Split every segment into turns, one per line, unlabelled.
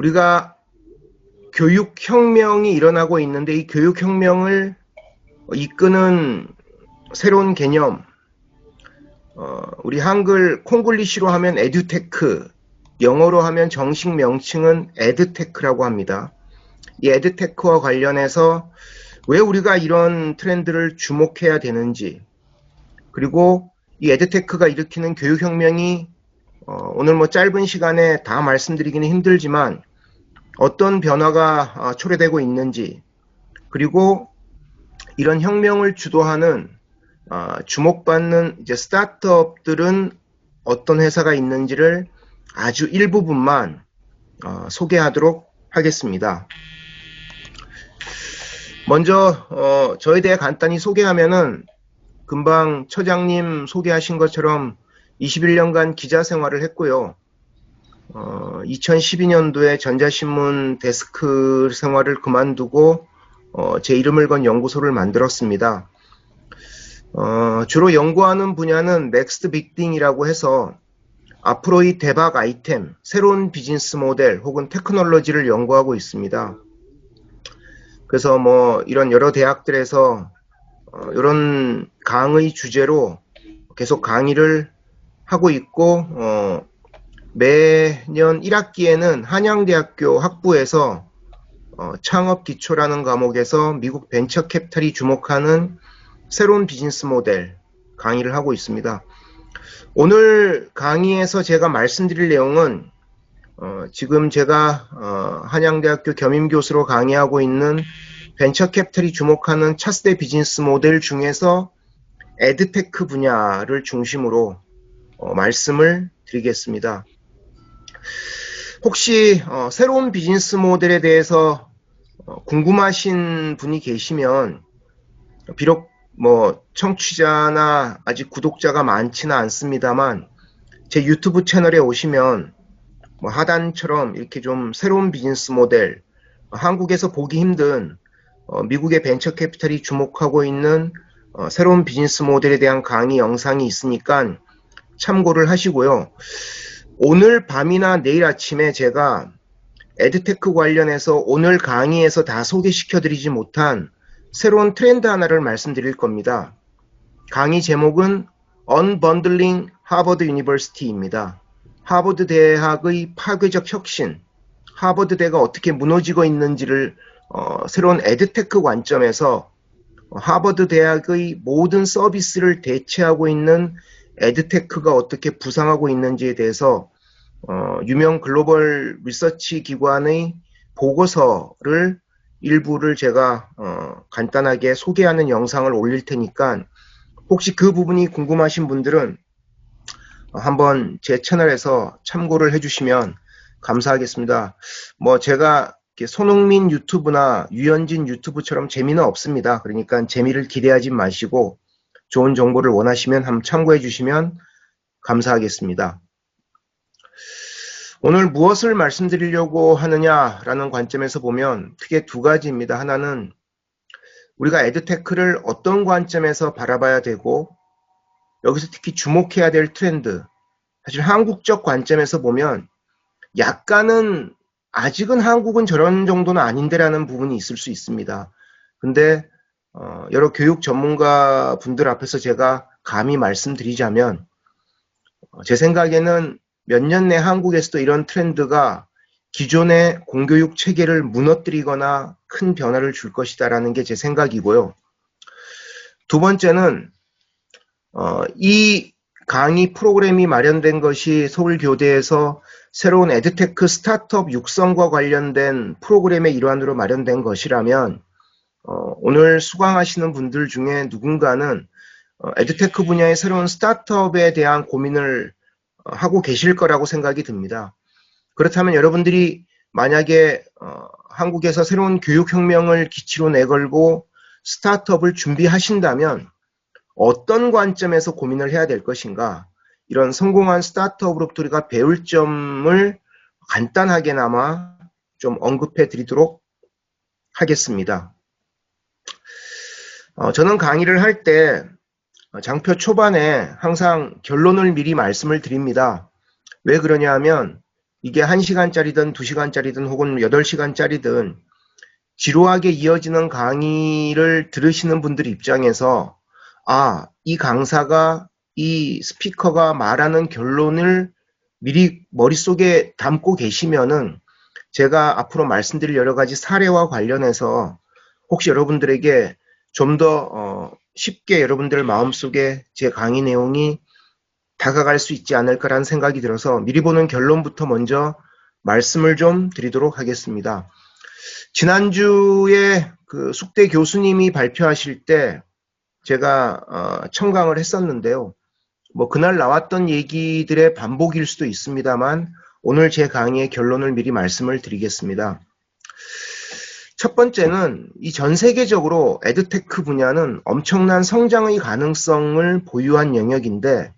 우리가 교육혁명이 일어나고 있는데 이 교육혁명을 이끄는 새로운 개념, 우리 한글 콩글리시로 하면 에듀테크, 영어로 하면 정식 명칭은 에드테크라고 합니다. 이 에드테크와 관련해서 왜 우리가 이런 트렌드를 주목해야 되는지, 그리고 이 에드테크가 일으키는 교육혁명이 오늘 짧은 시간에 다 말씀드리기는 힘들지만 어떤 변화가 초래되고 있는지, 그리고 이런 혁명을 주도하는 주목받는 이제 스타트업들은 어떤 회사가 있는지를 아주 일부분만 소개하도록 하겠습니다. 먼저 저에 대해 간단히 소개하면은 금방 처장님 소개하신 것처럼 21년간 기자 생활을 했고요. 2012년도에 전자신문 데스크 생활을 그만두고 제 이름을 건 연구소를 만들었습니다. 주로 연구하는 분야는 넥스트 빅띵이라고 해서 앞으로의 대박 아이템, 새로운 비즈니스 모델 혹은 테크놀로지를 연구하고 있습니다. 그래서 이런 여러 대학들에서 이런 강의 주제로 계속 강의를 하고 있고 매년 1학기에는 한양대학교 학부에서 창업기초라는 과목에서 미국 벤처캐피탈이 주목하는 새로운 비즈니스 모델 강의를 하고 있습니다. 오늘 강의에서 제가 말씀드릴 내용은 지금 제가 한양대학교 겸임교수로 강의하고 있는 벤처캐피탈이 주목하는 차세대 비즈니스 모델 중에서 에드테크 분야를 중심으로 말씀을 드리겠습니다. 혹시 새로운 비즈니스 모델에 대해서 궁금하신 분이 계시면, 비록 청취자나 아직 구독자가 많지는 않습니다만 제 유튜브 채널에 오시면 하단처럼 이렇게 좀 새로운 비즈니스 모델, 한국에서 보기 힘든 미국의 벤처 캐피탈이 주목하고 있는 새로운 비즈니스 모델에 대한 강의 영상이 있으니까 참고를 하시고요. 오늘 밤이나 내일 아침에 제가 에드테크 관련해서 오늘 강의에서 다 소개시켜 드리지 못한 새로운 트렌드 하나를 말씀드릴 겁니다. 강의 제목은 Unbundling Harvard University입니다. 하버드 대학의 파괴적 혁신, 하버드대가 어떻게 무너지고 있는지를 새로운 에드테크 관점에서 하버드 대학의 모든 서비스를 대체하고 있는 에드테크가 어떻게 부상하고 있는지에 대해서 유명 글로벌 리서치 기관의 보고서를 일부를 제가 간단하게 소개하는 영상을 올릴 테니까 혹시 그 부분이 궁금하신 분들은 한번 제 채널에서 참고를 해주시면 감사하겠습니다. 제가 손흥민 유튜브나 유현진 유튜브처럼 재미는 없습니다. 그러니까 재미를 기대하지 마시고 좋은 정보를 원하시면 한번 참고해 주시면 감사하겠습니다. 오늘 무엇을 말씀드리려고 하느냐라는 관점에서 보면 크게 두 가지입니다. 하나는 우리가 에드테크를 어떤 관점에서 바라봐야 되고 여기서 특히 주목해야 될 트렌드, 사실 한국적 관점에서 보면 약간은 아직은 한국은 저런 정도는 아닌데라는 부분이 있을 수 있습니다. 근데 여러 교육 전문가 분들 앞에서 제가 감히 말씀드리자면 제 생각에는 몇 년 내 한국에서도 이런 트렌드가 기존의 공교육 체계를 무너뜨리거나 큰 변화를 줄 것이다라는 게 제 생각이고요. 두 번째는 이 강의 프로그램이 마련된 것이 서울교대에서 새로운 에드테크 스타트업 육성과 관련된 프로그램의 일환으로 마련된 것이라면 오늘 수강하시는 분들 중에 누군가는 에드테크 분야의 새로운 스타트업에 대한 고민을 하고 계실 거라고 생각이 듭니다. 그렇다면 여러분들이 만약에 한국에서 새로운 교육혁명을 기치로 내걸고 스타트업을 준비하신다면 어떤 관점에서 고민을 해야 될 것인가, 이런 성공한 스타트업으로부터 우리가 배울 점을 간단하게나마 좀 언급해 드리도록 하겠습니다. 저는 강의를 할 때 장표 초반에 항상 결론을 미리 말씀을 드립니다. 왜 그러냐 하면 이게 1시간짜리든 2시간짜리든 혹은 8시간짜리든 지루하게 이어지는 강의를 들으시는 분들 입장에서 이 강사가 이 스피커가 말하는 결론을 미리 머릿속에 담고 계시면은 제가 앞으로 말씀드릴 여러 가지 사례와 관련해서 혹시 여러분들에게 좀 더 쉽게 여러분들 마음속에 제 강의 내용이 다가갈 수 있지 않을까라는 생각이 들어서 미리 보는 결론부터 먼저 말씀을 좀 드리도록 하겠습니다. 지난주에 그 숙대 교수님이 발표하실 때 제가 청강을 했었는데요. 뭐 그날 나왔던 얘기들의 반복일 수도 있습니다만 오늘 제 강의의 결론을 미리 말씀을 드리겠습니다. 첫 번째는 이 전 세계적으로 에듀테크 분야는 엄청난 성장의 가능성을 보유한 영역인데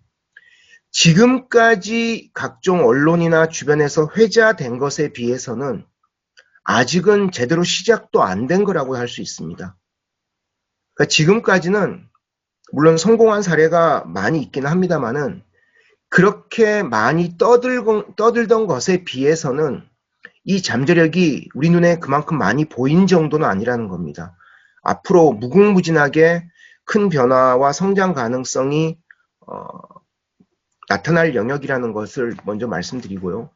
지금까지 각종 언론이나 주변에서 회자된 것에 비해서는 아직은 제대로 시작도 안 된 거라고 할 수 있습니다. 그러니까 지금까지는 물론 성공한 사례가 많이 있긴 합니다만은 그렇게 많이 떠들던 것에 비해서는 이 잠재력이 우리 눈에 그만큼 많이 보인 정도는 아니라는 겁니다. 앞으로 무궁무진하게 큰 변화와 성장 가능성이 나타날 영역이라는 것을 먼저 말씀드리고요.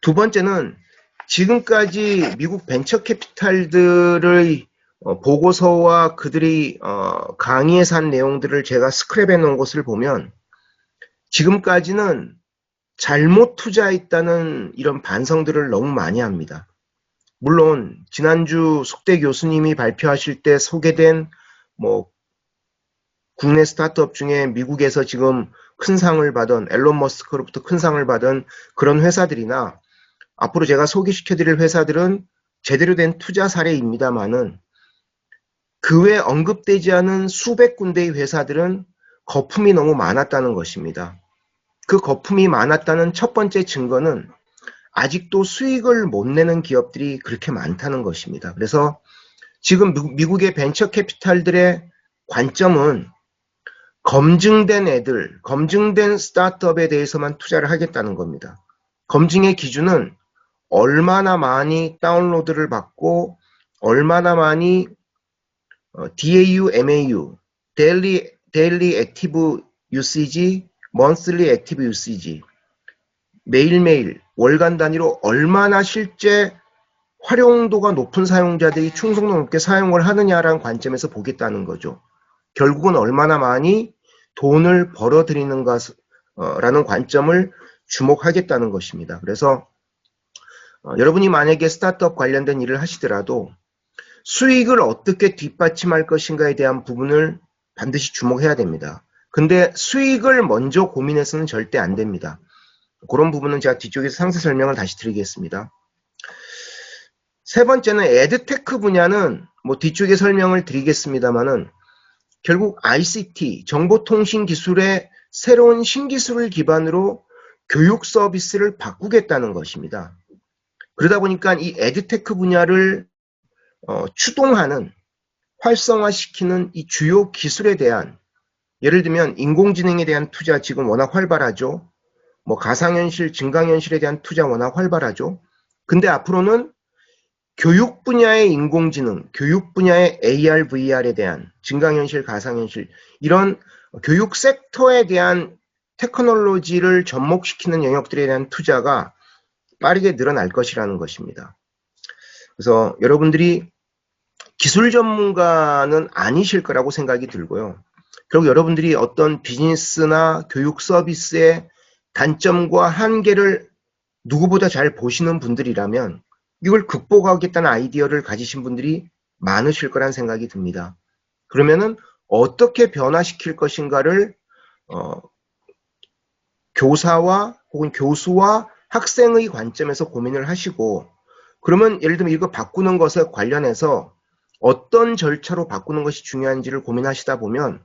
두 번째는 지금까지 미국 벤처 캐피탈들의 보고서와 그들이 강의에서 한 내용들을 제가 스크랩해 놓은 것을 보면 지금까지는 잘못 투자했다는 이런 반성들을 너무 많이 합니다. 물론 지난주 숙대 교수님이 발표하실 때 소개된 뭐 국내 스타트업 중에 미국에서 지금 큰 상을 받은 앨런 머스크로부터 큰 상을 받은 그런 회사들이나 앞으로 제가 소개시켜드릴 회사들은 제대로 된 투자 사례입니다만은 그 외 언급되지 않은 수백 군데의 회사들은 거품이 너무 많았다는 것입니다. 그 거품이 많았다는 첫 번째 증거는 아직도 수익을 못 내는 기업들이 그렇게 많다는 것입니다. 그래서 지금 미국의 벤처 캐피탈들의 관점은 검증된 애들, 검증된 스타트업에 대해서만 투자를 하겠다는 겁니다. 검증의 기준은 얼마나 많이 다운로드를 받고 얼마나 많이 DAU, MAU, Daily Active Usage, Monthly Active Usage, 매일매일 월간 단위로 얼마나 실제 활용도가 높은 사용자들이 충성도 높게 사용을 하느냐라는 관점에서 보겠다는 거죠. 결국은 얼마나 많이 돈을 벌어들이는가라는 관점을 주목하겠다는 것입니다. 그래서 여러분이 만약에 스타트업 관련된 일을 하시더라도 수익을 어떻게 뒷받침할 것인가에 대한 부분을 반드시 주목해야 됩니다. 근데 수익을 먼저 고민해서는 절대 안 됩니다. 그런 부분은 제가 뒤쪽에서 상세 설명을 다시 드리겠습니다. 세 번째는 에듀테크 분야는 뭐 뒤쪽에 설명을 드리겠습니다만은 결국 ICT, 정보통신 기술의 새로운 신기술을 기반으로 교육 서비스를 바꾸겠다는 것입니다. 그러다 보니까 이 에듀테크 분야를 추동하는, 활성화시키는 이 주요 기술에 대한, 예를 들면 인공지능에 대한 투자 지금 워낙 활발하죠. 뭐 가상현실, 증강현실에 대한 투자 워낙 활발하죠. 근데 앞으로는 교육 분야의 인공지능, 교육 분야의 AR, VR에 대한 증강현실, 가상현실 이런 교육 섹터에 대한 테크놀로지를 접목시키는 영역들에 대한 투자가 빠르게 늘어날 것이라는 것입니다. 그래서 여러분들이 기술 전문가는 아니실 거라고 생각이 들고요. 결국 여러분들이 어떤 비즈니스나 교육 서비스의 단점과 한계를 누구보다 잘 보시는 분들이라면 이걸 극복하겠다는 아이디어를 가지신 분들이 많으실 거란 생각이 듭니다. 그러면은 어떻게 변화시킬 것인가를 교사와 혹은 교수와 학생의 관점에서 고민을 하시고 그러면 예를 들면 이거 바꾸는 것에 관련해서 어떤 절차로 바꾸는 것이 중요한지를 고민하시다 보면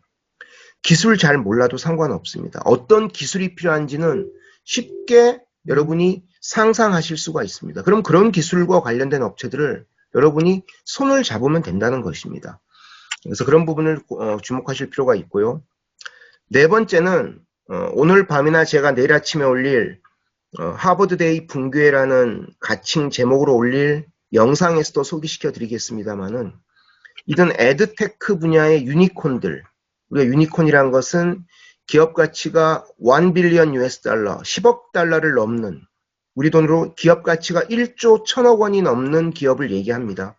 기술 잘 몰라도 상관없습니다. 어떤 기술이 필요한지는 쉽게 여러분이 상상하실 수가 있습니다. 그럼 그런 기술과 관련된 업체들을 여러분이 손을 잡으면 된다는 것입니다. 그래서 그런 부분을 주목하실 필요가 있고요. 네 번째는 오늘 밤이나 제가 내일 아침에 올릴 하버드데이 붕괴라는 가칭 제목으로 올릴 영상에서도 소개시켜 드리겠습니다만은 이런 에드테크 분야의 유니콘들, 우리가 유니콘이란 것은 기업 가치가 1 빌리언 US 달러, 10억 달러를 넘는, 우리 돈으로 기업 가치가 1조 1000억 원이 넘는 기업을 얘기합니다.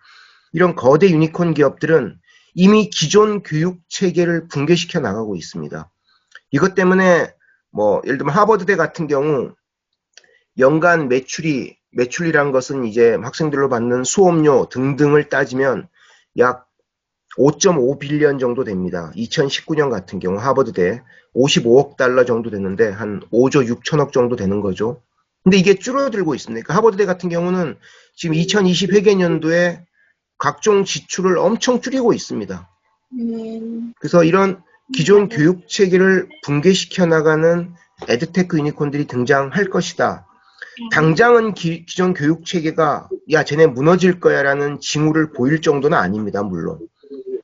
이런 거대 유니콘 기업들은 이미 기존 교육 체계를 붕괴시켜 나가고 있습니다. 이것 때문에 예를 들면 하버드대 같은 경우 연간 매출이란 것은 이제 학생들로 받는 수업료 등등을 따지면 약 5.5 빌리언 정도 됩니다. 2019년 같은 경우 하버드대 55억 달러 정도 되는데 한 5조 6천억 정도 되는 거죠. 근데 이게 줄어들고 있습니다. 그러니까 하버드대 같은 경우는 지금 2020 회계연도에 각종 지출을 엄청 줄이고 있습니다. 그래서 이런 기존 교육 체계를 붕괴시켜 나가는 에드테크 유니콘들이 등장할 것이다. 당장은 기존 교육 체계가 야 쟤네 무너질 거야 라는 징후를 보일 정도는 아닙니다. 물론.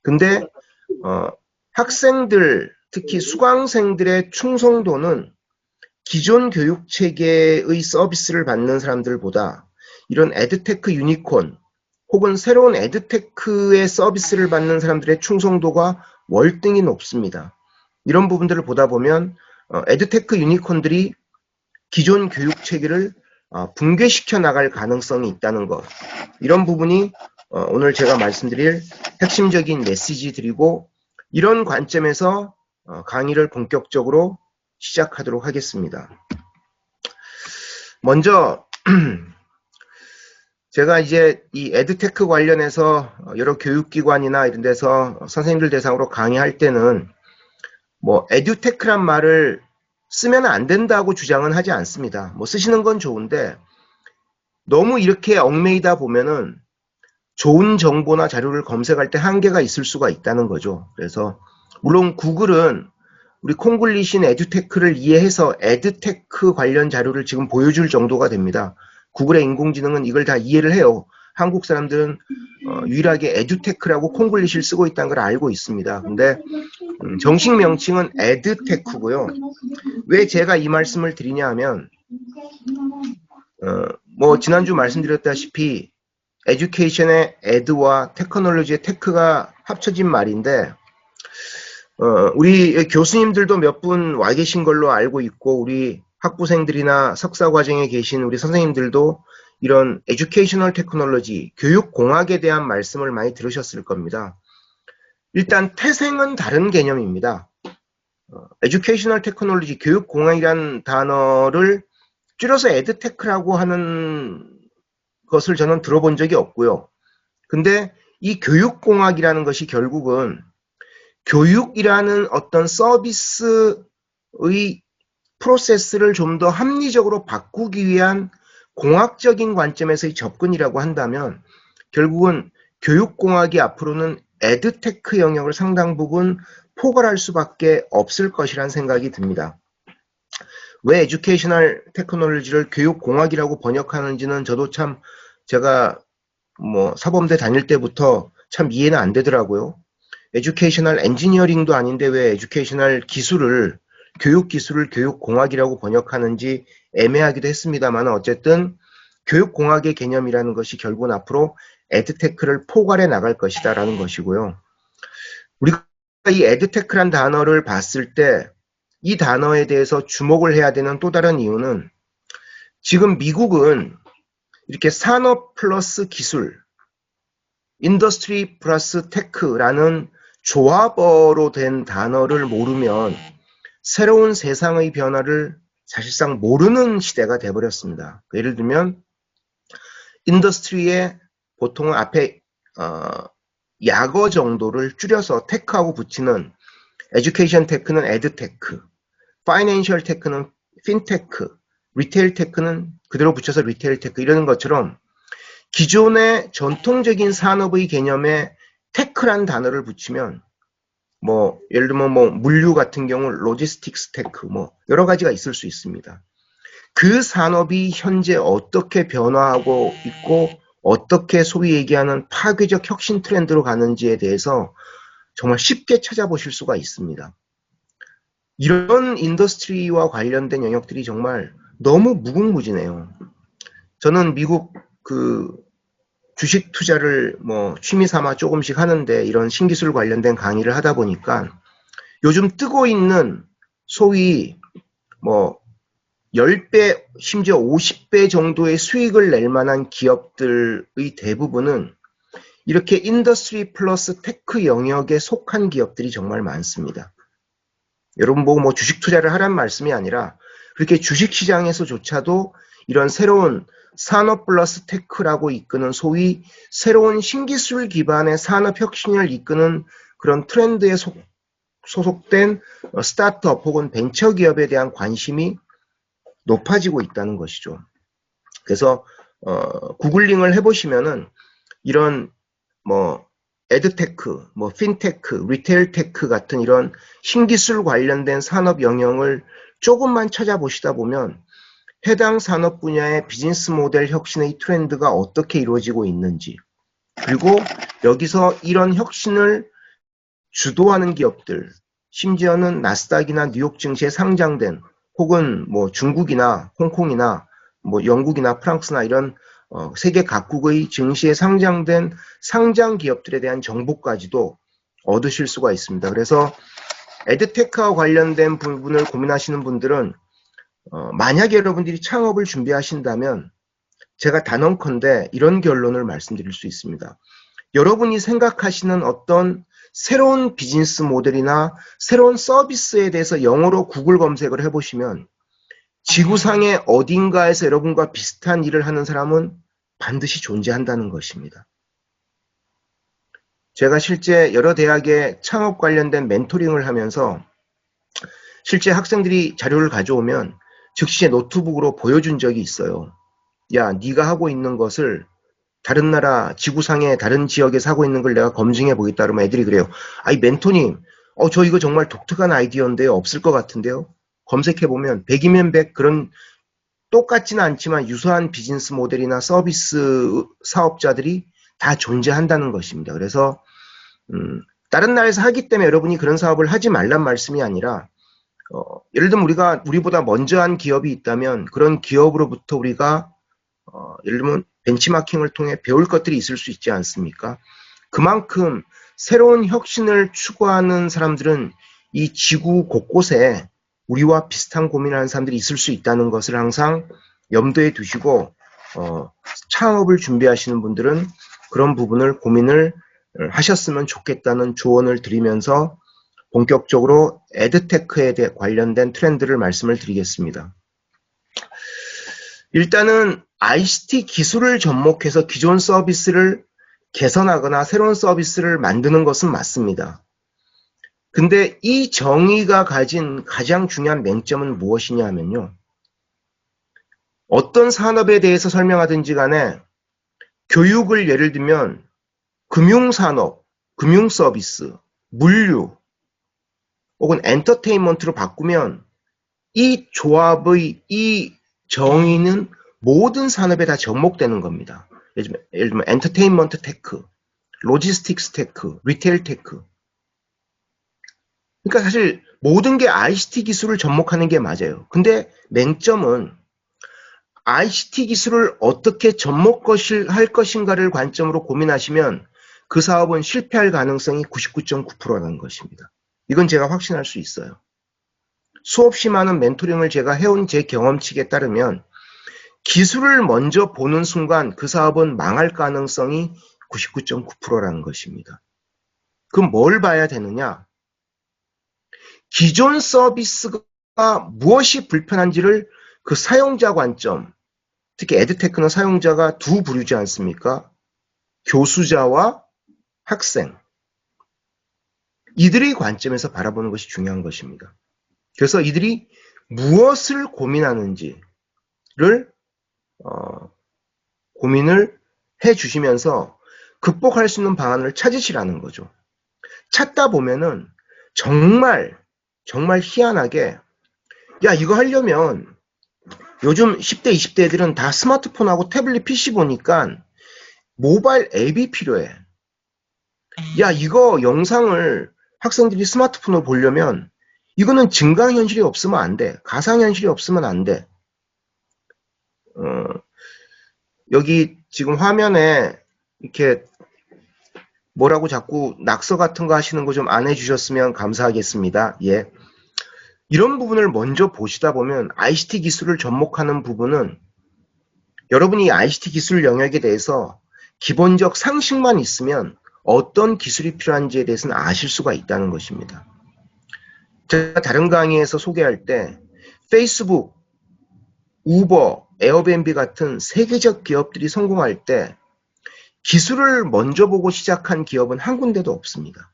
근데 학생들, 특히 수강생들의 충성도는 기존 교육 체계의 서비스를 받는 사람들보다 이런 에드테크 유니콘 혹은 새로운 에드테크의 서비스를 받는 사람들의 충성도가 월등히 높습니다. 이런 부분들을 보다 보면 에드테크 유니콘들이 기존 교육 체계를 붕괴시켜 나갈 가능성이 있다는 것, 이런 부분이 오늘 제가 말씀드릴 핵심적인 메시지들이고, 이런 관점에서 강의를 본격적으로 시작하도록 하겠습니다. 먼저 제가 이제 이 에드테크 관련해서 여러 교육기관이나 이런 데서 선생님들 대상으로 강의할 때는 에듀테크란 말을 쓰면 안 된다고 주장은 하지 않습니다. 쓰시는 건 좋은데 너무 이렇게 얽매이다 보면은 좋은 정보나 자료를 검색할 때 한계가 있을 수가 있다는 거죠. 그래서 물론 구글은 우리 콩글리신 에듀테크를 이해해서 에드테크 관련 자료를 지금 보여줄 정도가 됩니다. 구글의 인공지능은 이걸 다 이해를 해요. 한국 사람들은 유일하게 에듀테크라고 콩글리시를 쓰고 있다는 걸 알고 있습니다. 근데 정식 명칭은 에드테크고요. 왜 제가 이 말씀을 드리냐 하면 지난주 말씀드렸다시피 에듀케이션의 에드와 테크놀로지의 테크가 합쳐진 말인데 우리 교수님들도 몇 분 와 계신 걸로 알고 있고 우리 학부생들이나 석사 과정에 계신 우리 선생님들도 이런 에듀케이셔널 테크놀로지, 교육공학에 대한 말씀을 많이 들으셨을 겁니다. 일단 태생은 다른 개념입니다. 에듀케이셔널 테크놀로지, 교육공학이라는 단어를 줄여서 에드테크라고 하는 것을 저는 들어본 적이 없고요. 근데 이 교육공학이라는 것이 결국은 교육이라는 어떤 서비스의 프로세스를 좀 더 합리적으로 바꾸기 위한 공학적인 관점에서의 접근이라고 한다면 결국은 교육공학이 앞으로는 에드테크 영역을 상당 부분 포괄할 수밖에 없을 것이라는 생각이 듭니다. 왜 에듀케이셔널 테크놀로지를 교육공학이라고 번역하는지는 저도 참 제가 사범대 다닐 때부터 참 이해는 안 되더라고요. 에듀케이셔널 엔지니어링도 아닌데 왜 에듀케이셔널 기술을, 교육 기술을 교육공학이라고 번역하는지 애매하기도 했습니다만 어쨌든 교육공학의 개념이라는 것이 결국은 앞으로 에드테크를 포괄해 나갈 것이다 라는 것이고요. 우리가 이 에드테크란 단어를 봤을 때 이 단어에 대해서 주목을 해야 되는 또 다른 이유는 지금 미국은 이렇게 산업 플러스 기술, 인더스트리 플러스 테크라는 조합어로 된 단어를 모르면 새로운 세상의 변화를 사실상 모르는 시대가 돼버렸습니다. 예를 들면 인더스트리에 보통 앞에 약어 정도를 줄여서 테크하고 붙이는 에듀케이션 테크는 에드테크, 파이낸셜 테크는 핀테크, 리테일 테크는 그대로 붙여서 리테일 테크, 이러는 것처럼 기존의 전통적인 산업의 개념에 테크란 단어를 붙이면 예를 들면 물류 같은 경우 로지스틱스 테크 여러 가지가 있을 수 있습니다. 그 산업이 현재 어떻게 변화하고 있고 어떻게 소위 얘기하는 파괴적 혁신 트렌드로 가는지에 대해서 정말 쉽게 찾아보실 수가 있습니다. 이런 인더스트리와 관련된 영역들이 정말 너무 무궁무진해요. 저는 미국 그 주식 투자를 뭐 취미 삼아 조금씩 하는데 이런 신기술 관련된 강의를 하다 보니까 요즘 뜨고 있는 소위 뭐 10배, 심지어 50배 정도의 수익을 낼 만한 기업들의 대부분은 이렇게 인더스트리 플러스 테크 영역에 속한 기업들이 정말 많습니다. 여러분 보고 뭐 주식 투자를 하란 말씀이 아니라 그렇게 주식 시장에서조차도 이런 새로운 산업 플러스 테크라고 이끄는 소위 새로운 신기술 기반의 산업 혁신을 이끄는 그런 트렌드에 소속된 스타트업 혹은 벤처 기업에 대한 관심이 높아지고 있다는 것이죠. 그래서 구글링을 해보시면은 이런 뭐 에드테크, 뭐 핀테크, 리테일 테크 같은 이런 신기술 관련된 산업 영역을 조금만 찾아보시다 보면 해당 산업 분야의 비즈니스 모델 혁신의 트렌드가 어떻게 이루어지고 있는지, 그리고 여기서 이런 혁신을 주도하는 기업들, 심지어는 나스닥이나 뉴욕 증시에 상장된 혹은 뭐 중국이나 홍콩이나 뭐 영국이나 프랑스나 이런 세계 각국의 증시에 상장된 상장 기업들에 대한 정보까지도 얻으실 수가 있습니다. 그래서 에드테크와 관련된 부분을 고민하시는 분들은 만약에 여러분들이 창업을 준비하신다면 제가 단언컨대 이런 결론을 말씀드릴 수 있습니다. 여러분이 생각하시는 어떤 새로운 비즈니스 모델이나 새로운 서비스에 대해서 영어로 구글 검색을 해보시면 지구상의 어딘가에서 여러분과 비슷한 일을 하는 사람은 반드시 존재한다는 것입니다. 제가 실제 여러 대학에 창업 관련된 멘토링을 하면서 실제 학생들이 자료를 가져오면 즉시 노트북으로 보여준 적이 있어요. 야, 네가 하고 있는 것을 다른 나라, 지구상의 다른 지역에서 하고 있는 걸 내가 검증해 보겠다 그러면 애들이 그래요. 아이 멘토님, 저 이거 정말 독특한 아이디어인데요. 없을 것 같은데요. 검색해 보면 100이면 100 그런 똑같지는 않지만 유사한 비즈니스 모델이나 서비스 사업자들이 다 존재한다는 것입니다. 그래서 다른 나라에서 하기 때문에 여러분이 그런 사업을 하지 말란 말씀이 아니라 예를 들면 우리보다 먼저 한 기업이 있다면 그런 기업으로부터 우리가 예를 들면 벤치마킹을 통해 배울 것들이 있을 수 있지 않습니까? 그만큼 새로운 혁신을 추구하는 사람들은 이 지구 곳곳에 우리와 비슷한 고민을 하는 사람들이 있을 수 있다는 것을 항상 염두에 두시고 창업을 준비하시는 분들은 그런 부분을 고민을 하셨으면 좋겠다는 조언을 드리면서 본격적으로 에드테크에 관련된 트렌드를 말씀을 드리겠습니다. 일단은 ICT 기술을 접목해서 기존 서비스를 개선하거나 새로운 서비스를 만드는 것은 맞습니다. 근데 이 정의가 가진 가장 중요한 맹점은 무엇이냐 하면요. 어떤 산업에 대해서 설명하든지 간에 교육을 예를 들면 금융산업, 금융서비스, 물류 혹은 엔터테인먼트로 바꾸면 이 조합의 이 정의는 모든 산업에 다 접목되는 겁니다. 예를 들면 엔터테인먼트 테크, 로지스틱스 테크, 리테일 테크. 그러니까 사실 모든 게 ICT 기술을 접목하는 게 맞아요. 근데 맹점은 ICT 기술을 어떻게 접목할 것인가를 관점으로 고민하시면 그 사업은 실패할 가능성이 99.9%라는 것입니다. 이건 제가 확신할 수 있어요. 수없이 많은 멘토링을 제가 해온 제 경험칙에 따르면 기술을 먼저 보는 순간 그 사업은 망할 가능성이 99.9%라는 것입니다. 그럼 뭘 봐야 되느냐? 기존 서비스가 무엇이 불편한지를 그 사용자 관점, 특히 에드테크는 사용자가 두 부류지 않습니까? 교수자와 학생. 이들의 관점에서 바라보는 것이 중요한 것입니다. 그래서 이들이 무엇을 고민하는지를 고민을 해주시면서 극복할 수 있는 방안을 찾으시라는 거죠. 찾다 보면은 정말 희한하게 야 이거 하려면 요즘 10대 20대 애들은 다 스마트폰하고 태블릿 PC 보니까 모바일 앱이 필요해. 야 이거 영상을 학생들이 스마트폰으로 보려면 이거는 증강현실이 없으면 안 돼. 가상현실이 없으면 안 돼. 여기 지금 화면에 이렇게 뭐라고 자꾸 낙서 같은 거 하시는 거 좀 안 해주셨으면 감사하겠습니다. 예. 이런 부분을 먼저 보시다 보면 ICT 기술을 접목하는 부분은 여러분이 ICT 기술 영역에 대해서 기본적 상식만 있으면 어떤 기술이 필요한지에 대해서는 아실 수가 있다는 것입니다. 제가 다른 강의에서 소개할 때 페이스북, 우버, 에어비앤비 같은 세계적 기업들이 성공할 때 기술을 먼저 보고 시작한 기업은 한 군데도 없습니다.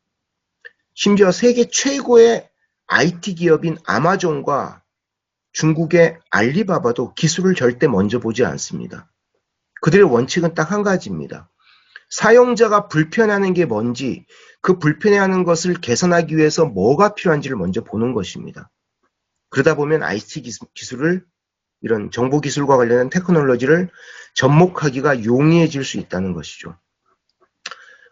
심지어 세계 최고의 IT 기업인 아마존과 중국의 알리바바도 기술을 절대 먼저 보지 않습니다. 그들의 원칙은 딱 한 가지입니다. 사용자가 불편해하는 게 뭔지, 그 불편해하는 것을 개선하기 위해서 뭐가 필요한지를 먼저 보는 것입니다. 그러다 보면 IT 기술을, 이런 정보기술과 관련된 테크놀로지를 접목하기가 용이해질 수 있다는 것이죠.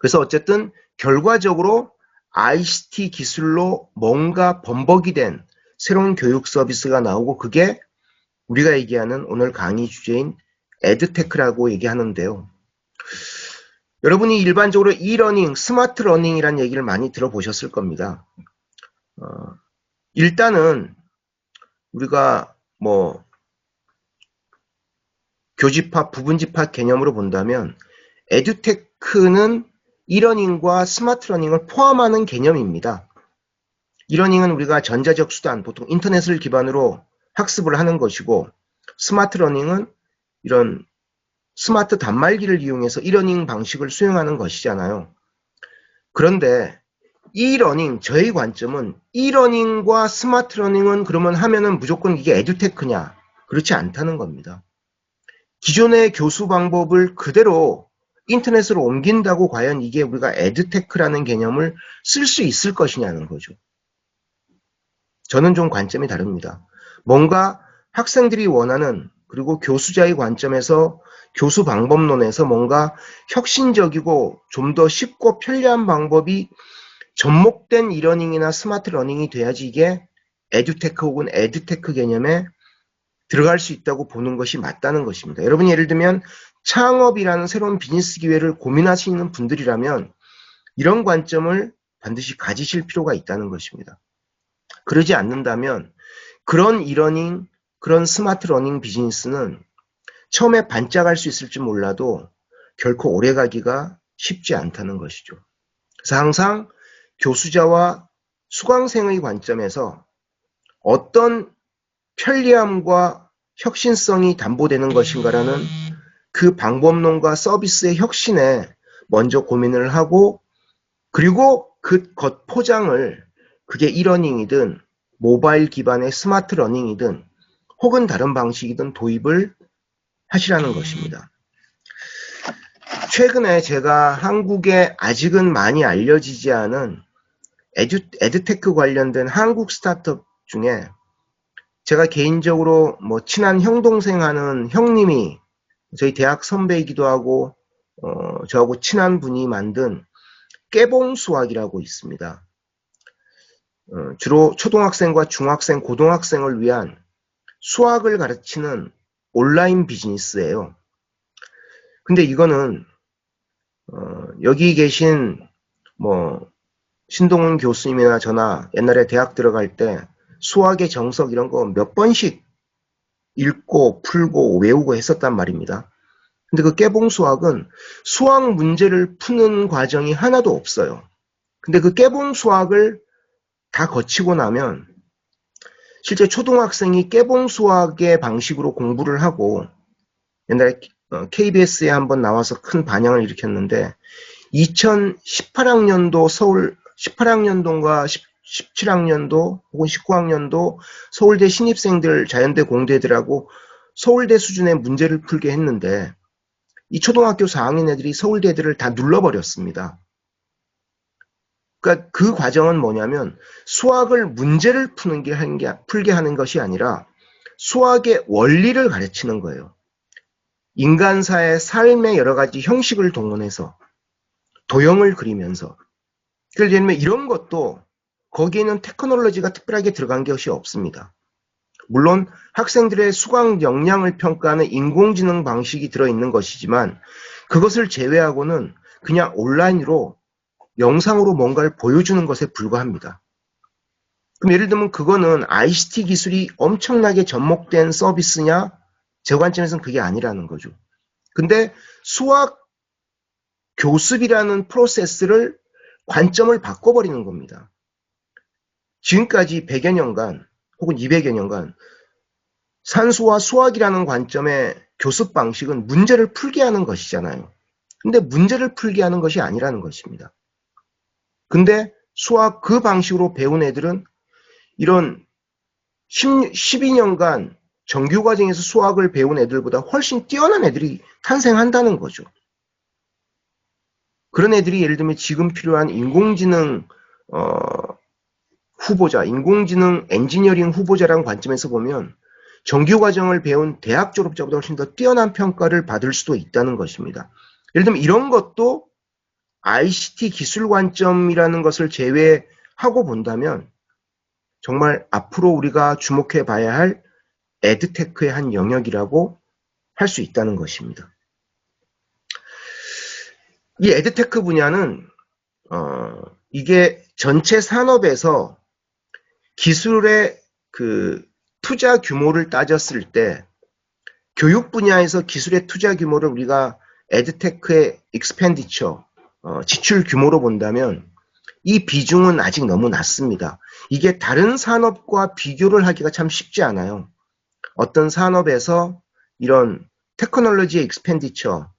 그래서 어쨌든 결과적으로 ICT 기술로 뭔가 범벅이 된 새로운 교육 서비스가 나오고, 그게 우리가 얘기하는 오늘 강의 주제인 에드테크라고 얘기하는데요. 여러분이 일반적으로 이러닝, 스마트 러닝이라는 얘기를 많이 들어보셨을 겁니다. 일단은 우리가 뭐 교집합, 부분집합 개념으로 본다면 에듀테크는 이러닝과 스마트 러닝을 포함하는 개념입니다. 이러닝은 우리가 전자적 수단, 보통 인터넷을 기반으로 학습을 하는 것이고, 스마트 러닝은 이런 스마트 단말기를 이용해서 이러닝 방식을 수행하는 것이잖아요. 그런데 이러닝, 저의 관점은 이러닝과 스마트 러닝은 그러면 하면은 무조건 이게 에듀테크냐? 그렇지 않다는 겁니다. 기존의 교수 방법을 그대로 인터넷으로 옮긴다고 과연 이게 우리가 에듀테크라는 개념을 쓸 수 있을 것이냐는 거죠. 저는 좀 관점이 다릅니다. 뭔가 학생들이 원하는, 그리고 교수자의 관점에서 교수 방법론에서 뭔가 혁신적이고 좀 더 쉽고 편리한 방법이 접목된 이러닝이나 스마트 러닝이 돼야지 이게 에듀테크 혹은 에듀테크 개념에 들어갈 수 있다고 보는 것이 맞다는 것입니다. 여러분이 예를 들면 창업이라는 새로운 비즈니스 기회를 고민하시는 분들이라면 이런 관점을 반드시 가지실 필요가 있다는 것입니다. 그러지 않는다면 그런 이러닝, 그런 스마트 러닝 비즈니스는 처음에 반짝할 수 있을지 몰라도 결코 오래가기가 쉽지 않다는 것이죠. 그래서 항상 교수자와 수강생의 관점에서 어떤 편리함과 혁신성이 담보되는 것인가라는 그 방법론과 서비스의 혁신에 먼저 고민을 하고, 그리고 그 겉포장을 그게 이러닝이든 모바일 기반의 스마트 러닝이든 혹은 다른 방식이든 도입을 하시라는 것입니다. 최근에 제가 한국에 아직은 많이 알려지지 않은 에듀테크 관련된 한국 스타트업 중에 제가 개인적으로 뭐 친한 형 동생 하는 형님이 저희 대학 선배이기도 하고 저하고 친한 분이 만든 깨봉 수학이라고 있습니다. 주로 초등학생과 중학생, 고등학생을 위한 수학을 가르치는 온라인 비즈니스예요. 근데 이거는 여기 계신 뭐 신동훈 교수님이나 저나 옛날에 대학 들어갈 때 수학의 정석 이런 거 몇 번씩 읽고 풀고 외우고 했었단 말입니다. 근데 그 깨봉 수학은 수학 문제를 푸는 과정이 하나도 없어요. 근데 그 깨봉 수학을 다 거치고 나면 실제 초등학생이 깨봉 수학의 방식으로 공부를 하고, 옛날에 KBS에 한번 나와서 큰 반향을 일으켰는데 2018학년도 서울 18학년도인가 17학년도 혹은 19학년도 서울대 신입생들, 자연대 공대들하고 서울대 수준의 문제를 풀게 했는데 이 초등학교 4학년 애들이 서울대 애들을 다 눌러버렸습니다. 그러니까 그 과정은 뭐냐면 수학을 문제를 풀게 하는 것이 아니라 수학의 원리를 가르치는 거예요. 인간사의 삶의 여러 가지 형식을 동원해서 도형을 그리면서. 예를 들면 이런 것도 거기에는 테크놀로지가 특별하게 들어간 것이 없습니다. 물론 학생들의 수강 역량을 평가하는 인공지능 방식이 들어있는 것이지만 그것을 제외하고는 그냥 온라인으로 영상으로 뭔가를 보여주는 것에 불과합니다. 그럼 예를 들면 그거는 ICT 기술이 엄청나게 접목된 서비스냐? 제 관점에서는 그게 아니라는 거죠. 근데 수학 교습이라는 프로세스를 관점을 바꿔버리는 겁니다. 지금까지 100여 년간 혹은 200여 년간 산수와 수학이라는 관점의 교습 방식은 문제를 풀게 하는 것이잖아요. 근데 문제를 풀게 하는 것이 아니라는 것입니다. 근데 수학 그 방식으로 배운 애들은 이런 12년간 정규과정에서 수학을 배운 애들보다 훨씬 뛰어난 애들이 탄생한다는 거죠. 그런 애들이 예를 들면 지금 필요한 인공지능 후보자, 인공지능 엔지니어링 후보자라는 관점에서 보면 정규과정을 배운 대학 졸업자보다 훨씬 더 뛰어난 평가를 받을 수도 있다는 것입니다. 예를 들면 이런 것도 ICT 기술 관점이라는 것을 제외하고 본다면 정말 앞으로 우리가 주목해 봐야 할 에드테크의 한 영역이라고 할 수 있다는 것입니다. 이 에드테크 분야는 이게 전체 산업에서 기술의 그 투자 규모를 따졌을 때 교육 분야에서 기술의 투자 규모를 우리가 에드테크의 익스펜디처 지출 규모로 본다면 이 비중은 아직 너무 낮습니다. 이게 다른 산업과 비교를 하기가 참 쉽지 않아요. 어떤 산업에서 이런 테크놀로지 익스펜디처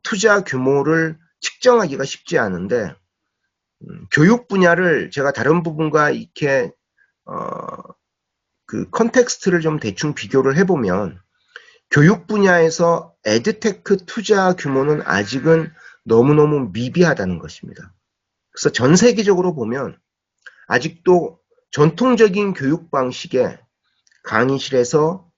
투자 규모를 측정하기가 쉽지 않은데 교육 분야를 제가 다른 부분과 이렇게 그 컨텍스트를 좀 대충 비교를 해보면 교육 분야에서 에드테크 투자 규모는 아직은 너무너무 미비하다는 것입니다. 그래서 전 세계적으로 보면 아직도 전통적인 교육 방식에 강의실에서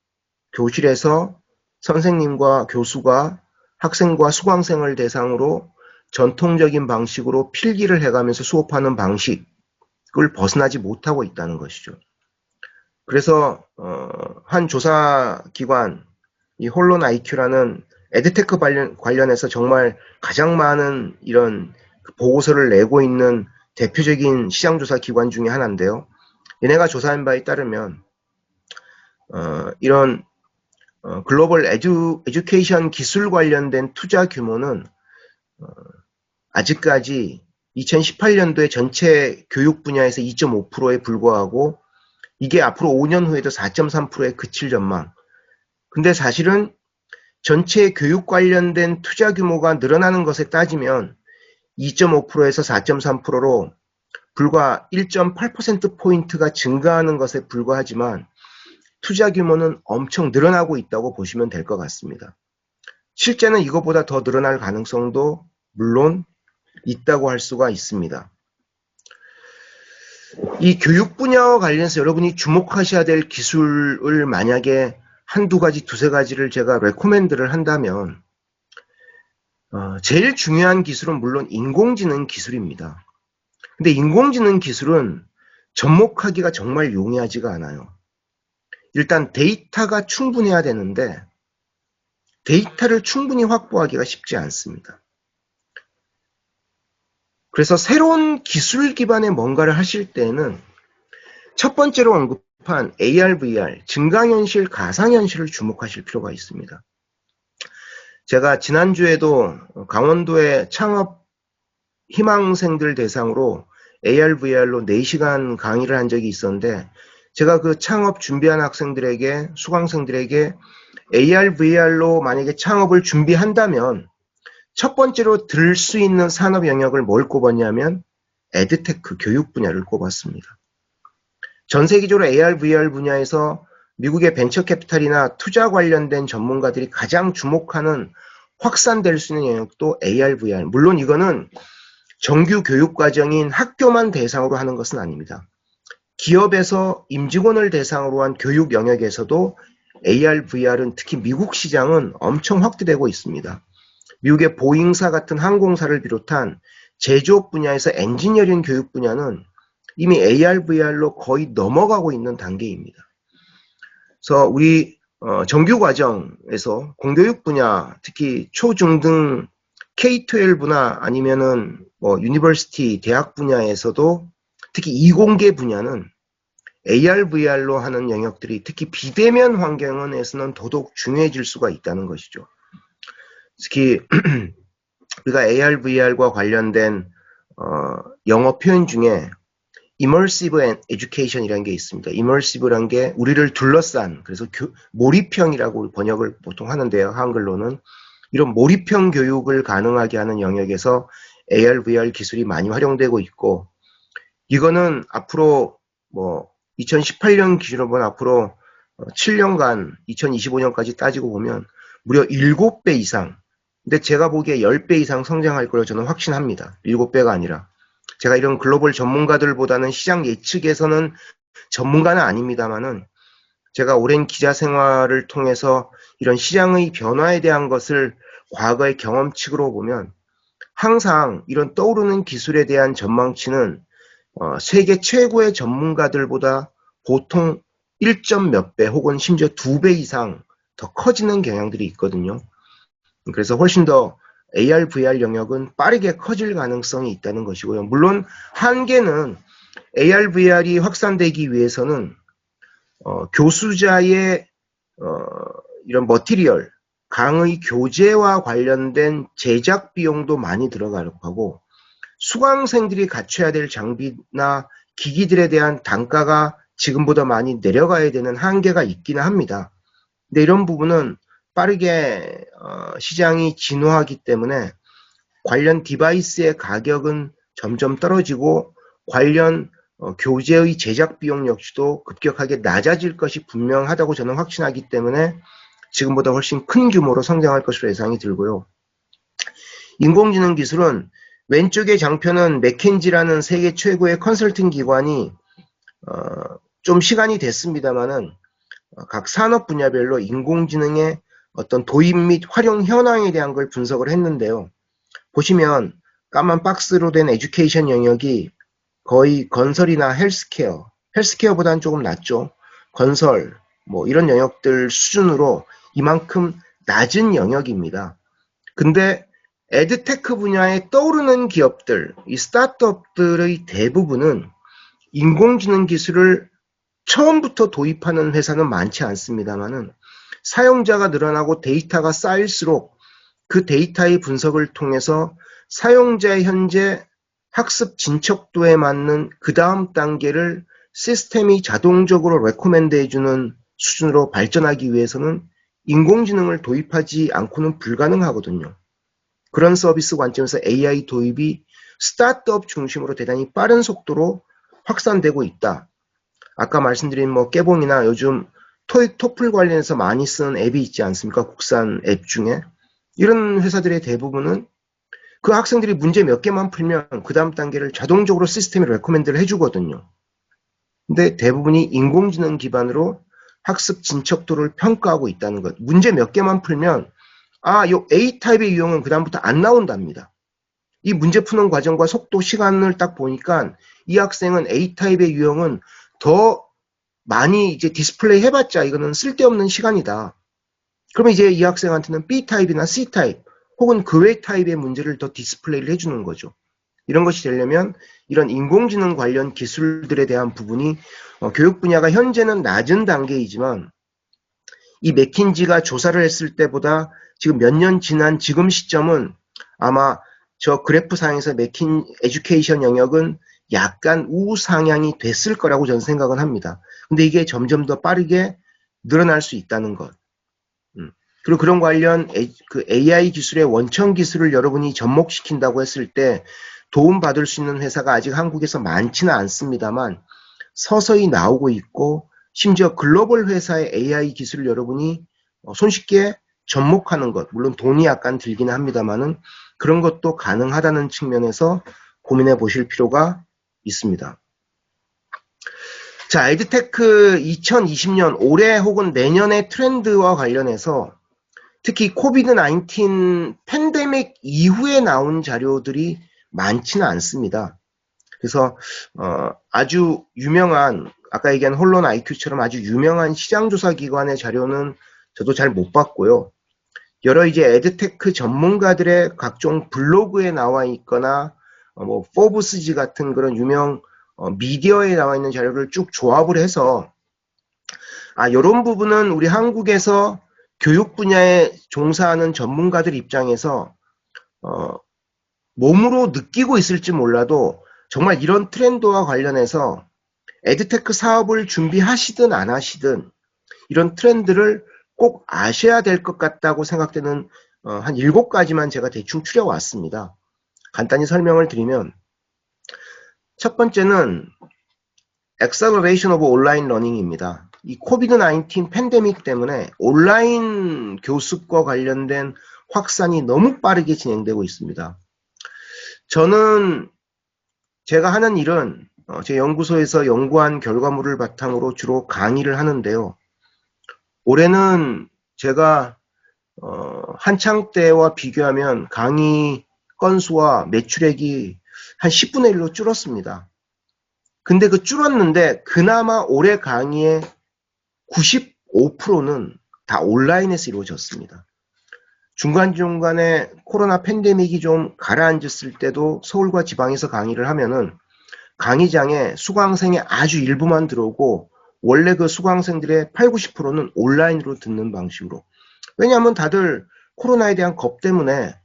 교실에서 선생님과 교수가 학생과 수강생을 대상으로 전통적인 방식으로 필기를 해가면서 수업하는 방식을 벗어나지 못하고 있다는 것이죠. 그래서 한 조사기관, 이 홀론 IQ라는 에드테크 관련해서 정말 가장 많은 이런 보고서를 내고 있는 대표적인 시장조사 기관 중에 하나인데요. 얘네가 조사한 바에 따르면 이런 글로벌 에듀케이션 기술 관련된 투자 규모는 아직까지 2018년도에 전체 교육 분야에서 2.5%에 불과하고 이게 앞으로 5년 후에도 4.3%에 그칠 전망. 근데 사실은 전체 교육 관련된 투자 규모가 늘어나는 것에 따지면 2.5%에서 4.3%로 불과 1.8%포인트가 증가하는 것에 불과하지만 투자 규모는 엄청 늘어나고 있다고 보시면 될 것 같습니다. 실제는 이것보다 더 늘어날 가능성도 물론 있다고 할 수가 있습니다. 이 교육 분야와 관련해서 여러분이 주목하셔야 될 기술을 만약에 한두 가지, 두세 가지를 제가 레코멘드를 한다면 제일 중요한 기술은 물론 인공지능 기술입니다. 근데 인공지능 기술은 접목하기가 정말 용이하지가 않아요. 일단 데이터가 충분해야 되는데 데이터를 충분히 확보하기가 쉽지 않습니다. 그래서 새로운 기술 기반의 뭔가를 하실 때는 첫 번째로 언급한 AR, VR, 증강현실, 가상현실을 주목하실 필요가 있습니다. 제가 지난주에도 강원도의 창업 희망생들 대상으로 AR, VR로 4시간 강의를 한 적이 있었는데 제가 그 창업 준비한 학생들에게, 수강생들에게 AR, VR로 만약에 창업을 준비한다면 첫 번째로 들 수 있는 산업 영역을 뭘 꼽았냐면 에드테크, 교육 분야를 꼽았습니다. 전 세계적으로 AR, VR 분야에서 미국의 벤처 캐피탈이나 투자 관련된 전문가들이 가장 주목하는 확산될 수 있는 영역도 AR, VR. 물론 이거는 정규 교육 과정인 학교만 대상으로 하는 것은 아닙니다. 기업에서 임직원을 대상으로 한 교육 영역에서도 AR, VR은 특히 미국 시장은 엄청 확대되고 있습니다. 미국의 보잉사 같은 항공사를 비롯한 제조업 분야에서 엔지니어링 교육 분야는 이미 AR, VR로 거의 넘어가고 있는 단계입니다. 그래서 우리 정규 과정에서 공교육 분야, 특히 초중등 K-12나 아니면은 뭐 유니버시티 대학 분야에서도 특히 이공계 분야는 AR, VR로 하는 영역들이 특히 비대면 환경에서는 더더욱 중요해질 수가 있다는 것이죠. 특히 우리가 AR, VR과 관련된 영어 표현 중에 immersive education이라는 게 있습니다. immersive란 게 우리를 둘러싼, 그래서 몰입형이라고 번역을 보통 하는데요. 한글로는 이런 몰입형 교육을 가능하게 하는 영역에서 AR, VR 기술이 많이 활용되고 있고, 이거는 앞으로 뭐 2018년 기준으로 보면 앞으로 7년간 2025년까지 따지고 보면 무려 7배 이상, 근데 제가 보기에 10배 이상 성장할 거라고 저는 확신합니다. 7배가 아니라. 제가 이런 글로벌 전문가들보다는 시장 예측에서는 전문가는 아닙니다만은 제가 오랜 기자 생활을 통해서 이런 시장의 변화에 대한 것을 과거의 경험칙으로 보면 항상 이런 떠오르는 기술에 대한 전망치는 세계 최고의 전문가들보다 보통 1점 몇 배 혹은 심지어 2배 이상 더 커지는 경향들이 있거든요. 그래서 훨씬 더 AR, VR 영역은 빠르게 커질 가능성이 있다는 것이고요. 물론 한계는 AR, VR이 확산되기 위해서는 교수자의 이런 머티리얼, 강의 교재와 관련된 제작 비용도 많이 들어가고 하고 수강생들이 갖춰야 될 장비나 기기들에 대한 단가가 지금보다 많이 내려가야 되는 한계가 있기는 합니다. 근데 이런 부분은 빠르게 시장이 진화하기 때문에 관련 디바이스의 가격은 점점 떨어지고 관련 교재의 제작 비용 역시도 급격하게 낮아질 것이 분명하다고 저는 확신하기 때문에 지금보다 훨씬 큰 규모로 성장할 것으로 예상이 들고요. 인공지능 기술은 왼쪽의 장표는 맥킨지라는 세계 최고의 컨설팅 기관이 좀 시간이 됐습니다만은 각 산업 분야별로 인공지능의 어떤 도입 및 활용 현황에 대한 걸 분석을 했는데요. 보시면 까만 박스로 된 에듀케이션 영역이 거의 건설이나 헬스케어보다는 조금 낮죠. 건설, 뭐 이런 영역들 수준으로 이만큼 낮은 영역입니다. 근데 에드테크 분야에 떠오르는 기업들, 이 스타트업들의 대부분은 인공지능 기술을 처음부터 도입하는 회사는 많지 않습니다만은 사용자가 늘어나고 데이터가 쌓일수록 그 데이터의 분석을 통해서 사용자의 현재 학습 진척도에 맞는 그 다음 단계를 시스템이 자동적으로 레코멘드 해주는 수준으로 발전하기 위해서는 인공지능을 도입하지 않고는 불가능하거든요. 그런 서비스 관점에서 AI 도입이 스타트업 중심으로 대단히 빠른 속도로 확산되고 있다. 아까 말씀드린 뭐 깨봉이나 요즘 토익, 토플 관련해서 많이 쓰는 앱이 있지 않습니까? 국산 앱 중에. 이런 회사들의 대부분은 그 학생들이 문제 몇 개만 풀면 그 다음 단계를 자동적으로 시스템이 레코멘드를 해주거든요. 근데 대부분이 인공지능 기반으로 학습 진척도를 평가하고 있다는 것. 문제 몇 개만 풀면 요 A타입의 유형은 그 다음부터 안 나온답니다. 이 문제 푸는 과정과 속도, 시간을 딱 보니까 이 학생은 A타입의 유형은 더 많이 이제 디스플레이 해봤자 이거는 쓸데없는 시간이다. 그러면 이제 이 학생한테는 B타입이나 C타입 혹은 그 외 타입의 문제를 더 디스플레이를 해주는 거죠. 이런 것이 되려면 이런 인공지능 관련 기술들에 대한 부분이 교육 분야가 현재는 낮은 단계이지만 이 맥킨지가 조사를 했을 때보다 지금 몇 년 지난 지금 시점은 아마 저 그래프상에서 에듀케이션 영역은 약간 우상향이 됐을 거라고 저는 생각은 합니다. 근데 이게 점점 더 빠르게 늘어날 수 있다는 것. 그리고 그런 관련 그 AI 기술의 원천 기술을 여러분이 접목시킨다고 했을 때 도움받을 수 있는 회사가 아직 한국에서 많지는 않습니다만 서서히 나오고 있고 심지어 글로벌 회사의 AI 기술을 여러분이 손쉽게 접목하는 것, 물론 돈이 약간 들기는 합니다만은 그런 것도 가능하다는 측면에서 고민해 보실 필요가 있습니다. 자, 에드테크 2020년 올해 혹은 내년의 트렌드와 관련해서 특히 코비드 19 팬데믹 이후에 나온 자료들이 많지는 않습니다. 그래서 아주 유명한 아까 얘기한 홀론 IQ처럼 아주 유명한 시장조사 기관의 자료는 저도 잘 못 봤고요. 여러 이제 에드테크 전문가들의 각종 블로그에 나와 있거나 뭐 포브스지 같은 그런 유명 미디어에 나와 있는 자료를 쭉 조합을 해서 이런 부분은 우리 한국에서 교육 분야에 종사하는 전문가들 입장에서 몸으로 느끼고 있을지 몰라도 정말 이런 트렌드와 관련해서 에드테크 사업을 준비하시든 안 하시든 이런 트렌드를 꼭 아셔야 될 것 같다고 생각되는 한 7가지만 제가 대충 추려왔습니다. 간단히 설명을 드리면 첫 번째는 Acceleration of Online Learning입니다. 이 코비드-19 팬데믹 때문에 온라인 교습과 관련된 확산이 너무 빠르게 진행되고 있습니다. 저는 제가 하는 일은 제 연구소에서 연구한 결과물을 바탕으로 주로 강의를 하는데요. 올해는 제가 한창 때와 비교하면 강의 건수와 매출액이 한 10분의 1로 줄었습니다. 근데 그 줄었는데 그나마 올해 강의의 95%는 다 온라인에서 이루어졌습니다. 중간중간에 코로나 팬데믹이 좀 가라앉았을 때도 서울과 지방에서 강의를 하면은 강의장에 수강생의 아주 일부만 들어오고 원래 그 수강생들의 8, 90%는 온라인으로 듣는 방식으로. 왜냐하면 다들 코로나에 대한 겁 때문에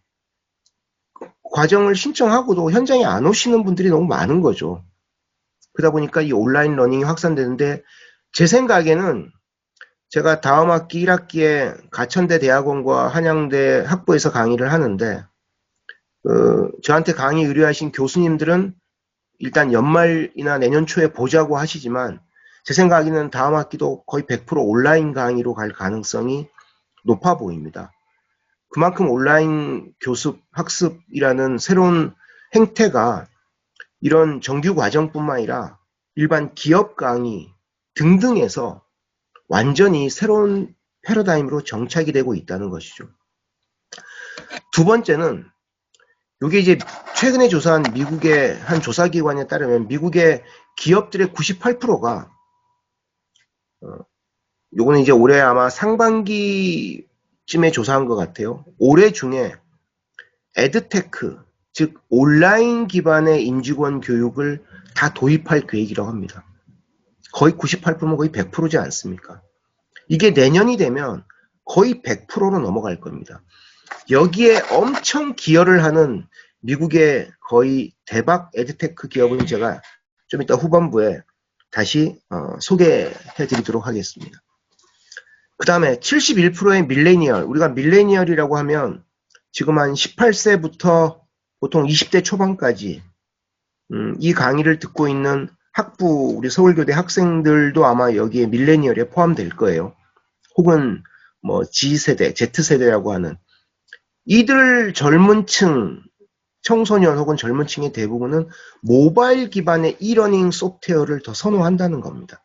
과정을 신청하고도 현장에 안 오시는 분들이 너무 많은 거죠. 그러다 보니까 이 온라인 러닝이 확산되는데 제 생각에는 제가 다음 학기 1학기에 가천대 대학원과 한양대 학부에서 강의를 하는데 저한테 강의 의뢰하신 교수님들은 일단 연말이나 내년 초에 보자고 하시지만 제 생각에는 다음 학기도 거의 100% 온라인 강의로 갈 가능성이 높아 보입니다. 그만큼 온라인 교습, 학습이라는 새로운 행태가 이런 정규 과정뿐만 아니라 일반 기업 강의 등등에서 완전히 새로운 패러다임으로 정착이 되고 있다는 것이죠. 두 번째는 이게 이제 최근에 조사한 미국의 한 조사기관에 따르면 미국의 기업들의 98%가 요거는 이제 올해 아마 상반기쯤에 조사한 것 같아요. 올해 중에 에드테크, 즉 온라인 기반의 임직원 교육을 다 도입할 계획이라고 합니다. 거의 98%면 거의 100%지 않습니까? 이게 내년이 되면 거의 100%로 넘어갈 겁니다. 여기에 엄청 기여를 하는 미국의 거의 대박 에드테크 기업은 제가 좀 이따 후반부에 다시 소개해 드리도록 하겠습니다. 그 다음에 71%의 밀레니얼, 우리가 밀레니얼이라고 하면 지금 한 18세부터 보통 20대 초반까지 이 강의를 듣고 있는 학부, 우리 서울교대 학생들도 아마 여기에 밀레니얼에 포함될 거예요. 혹은 뭐 G세대, Z세대라고 하는 이들 젊은 층, 청소년 혹은 젊은 층의 대부분은 모바일 기반의 e-러닝 소프트웨어를 더 선호한다는 겁니다.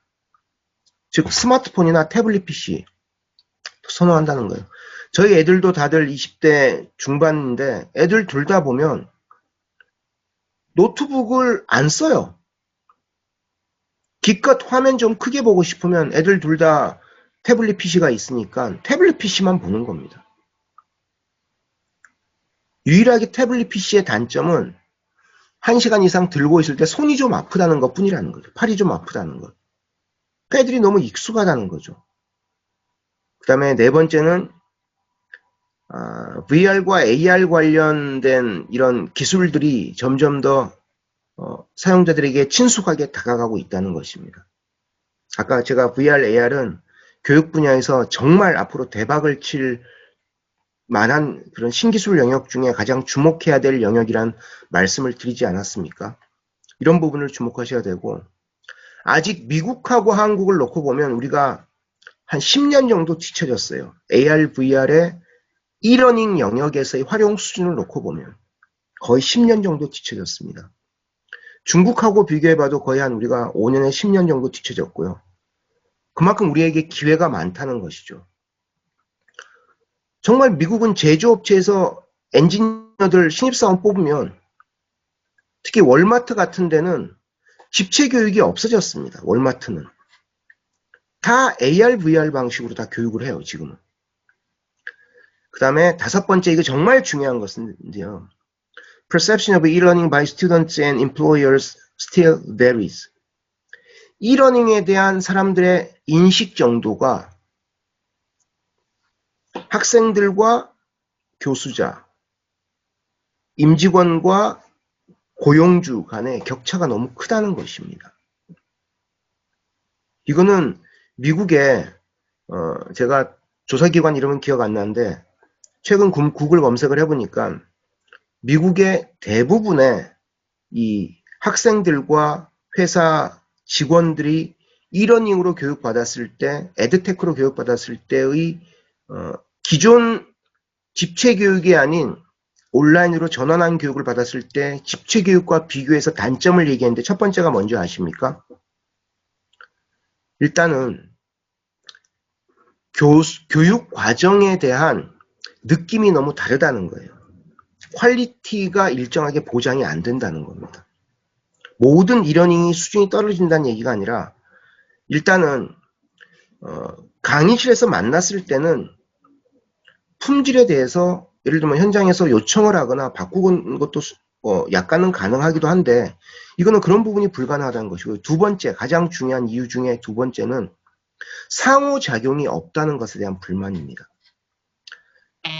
즉 스마트폰이나 태블릿 PC 선호한다는 거예요. 저희 애들도 다들 20대 중반인데 애들 둘 다 보면 노트북을 안 써요. 기껏 화면 좀 크게 보고 싶으면 애들 둘 다 태블릿 PC가 있으니까 태블릿 PC만 보는 겁니다. 유일하게 태블릿 PC의 단점은 1시간 이상 들고 있을 때 손이 좀 아프다는 것 뿐이라는 거죠. 팔이 좀 아프다는 것. 애들이 너무 익숙하다는 거죠. 그 다음에 네 번째는 VR과 AR 관련된 이런 기술들이 점점 더 사용자들에게 친숙하게 다가가고 있다는 것입니다. 아까 제가 VR, AR은 교육 분야에서 정말 앞으로 대박을 칠 만한 그런 신기술 영역 중에 가장 주목해야 될 영역이란 말씀을 드리지 않았습니까? 이런 부분을 주목하셔야 되고 아직 미국하고 한국을 놓고 보면 우리가 한 10년 정도 뒤쳐졌어요. AR, VR의 e-러닝 영역에서의 활용 수준을 놓고 보면 거의 10년 정도 뒤쳐졌습니다. 중국하고 비교해봐도 거의 한 우리가 5년에 10년 정도 뒤쳐졌고요. 그만큼 우리에게 기회가 많다는 것이죠. 정말 미국은 제조업체에서 엔지니어들 신입사원 뽑으면 특히 월마트 같은 데는 집체 교육이 없어졌습니다. 월마트는. 다 AR, VR 방식으로 다 교육을 해요, 지금은. 그 다음에 5번째, 이거 정말 중요한 것인데요. Perception of e-learning by students and employers still varies. e-learning에 대한 사람들의 인식 정도가 학생들과 교수자, 임직원과 고용주 간의 격차가 너무 크다는 것입니다. 이거는 미국에 제가 조사기관 이름은 기억 안 나는데 최근 구글 검색을 해보니까 미국의 대부분의 이 학생들과 회사 직원들이 e-learning으로 교육받았을 때, 에드테크로 교육받았을 때의 기존 집체 교육이 아닌 온라인으로 전환한 교육을 받았을 때 집체 교육과 비교해서 단점을 얘기했는데 첫 번째가 뭔지 아십니까? 일단은 교육 과정에 대한 느낌이 너무 다르다는 거예요. 퀄리티가 일정하게 보장이 안 된다는 겁니다. 모든 e-learning이 수준이 떨어진다는 얘기가 아니라 일단은 강의실에서 만났을 때는 품질에 대해서 예를 들면 현장에서 요청을 하거나 바꾸는 것도 약간은 가능하기도 한데 이거는 그런 부분이 불가능하다는 것이고, 두 번째, 가장 중요한 이유 중에 두 번째는 상호작용이 없다는 것에 대한 불만입니다.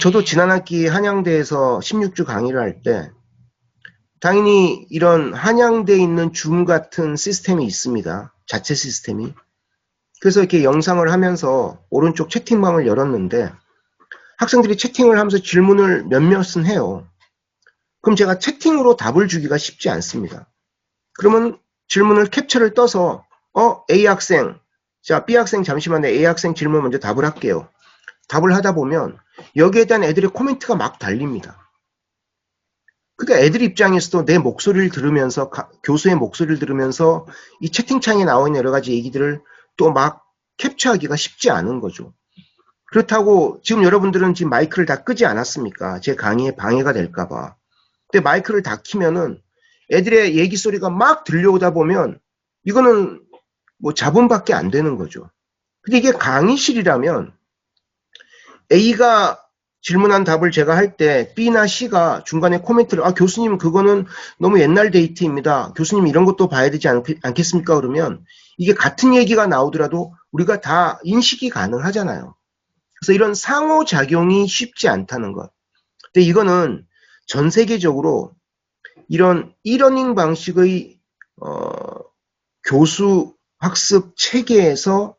저도 지난 학기 한양대에서 16주 강의를 할 때 당연히 이런 한양대에 있는 줌 같은 시스템이 있습니다. 자체 시스템이. 그래서 이렇게 영상을 하면서 오른쪽 채팅방을 열었는데 학생들이 채팅을 하면서 질문을 몇몇은 해요. 그럼 제가 채팅으로 답을 주기가 쉽지 않습니다. 그러면 질문을 캡처를 떠서 A 학생, 자 B 학생 잠시만요. A 학생 질문 먼저 답을 할게요. 답을 하다 보면 여기에 대한 애들의 코멘트가 막 달립니다. 그러니까 애들 입장에서도 내 목소리를 들으면서 교수의 목소리를 들으면서 이 채팅창에 나와 있는 여러 가지 얘기들을 또 막 캡처하기가 쉽지 않은 거죠. 그렇다고 지금 여러분들은 지금 마이크를 다 끄지 않았습니까? 제 강의에 방해가 될까봐. 근데 마이크를 다 키면은 애들의 얘기 소리가 막 들려오다 보면 이거는 뭐 잡음밖에 안 되는 거죠. 근데 이게 강의실이라면 A가 질문한 답을 제가 할 때 B나 C가 중간에 코멘트를 교수님 그거는 너무 옛날 데이트입니다. 교수님 이런 것도 봐야 되지 않겠습니까? 그러면 이게 같은 얘기가 나오더라도 우리가 다 인식이 가능하잖아요. 그래서 이런 상호작용이 쉽지 않다는 것. 근데 이거는 전 세계적으로 이런 e-learning 방식의 교수 학습 체계에서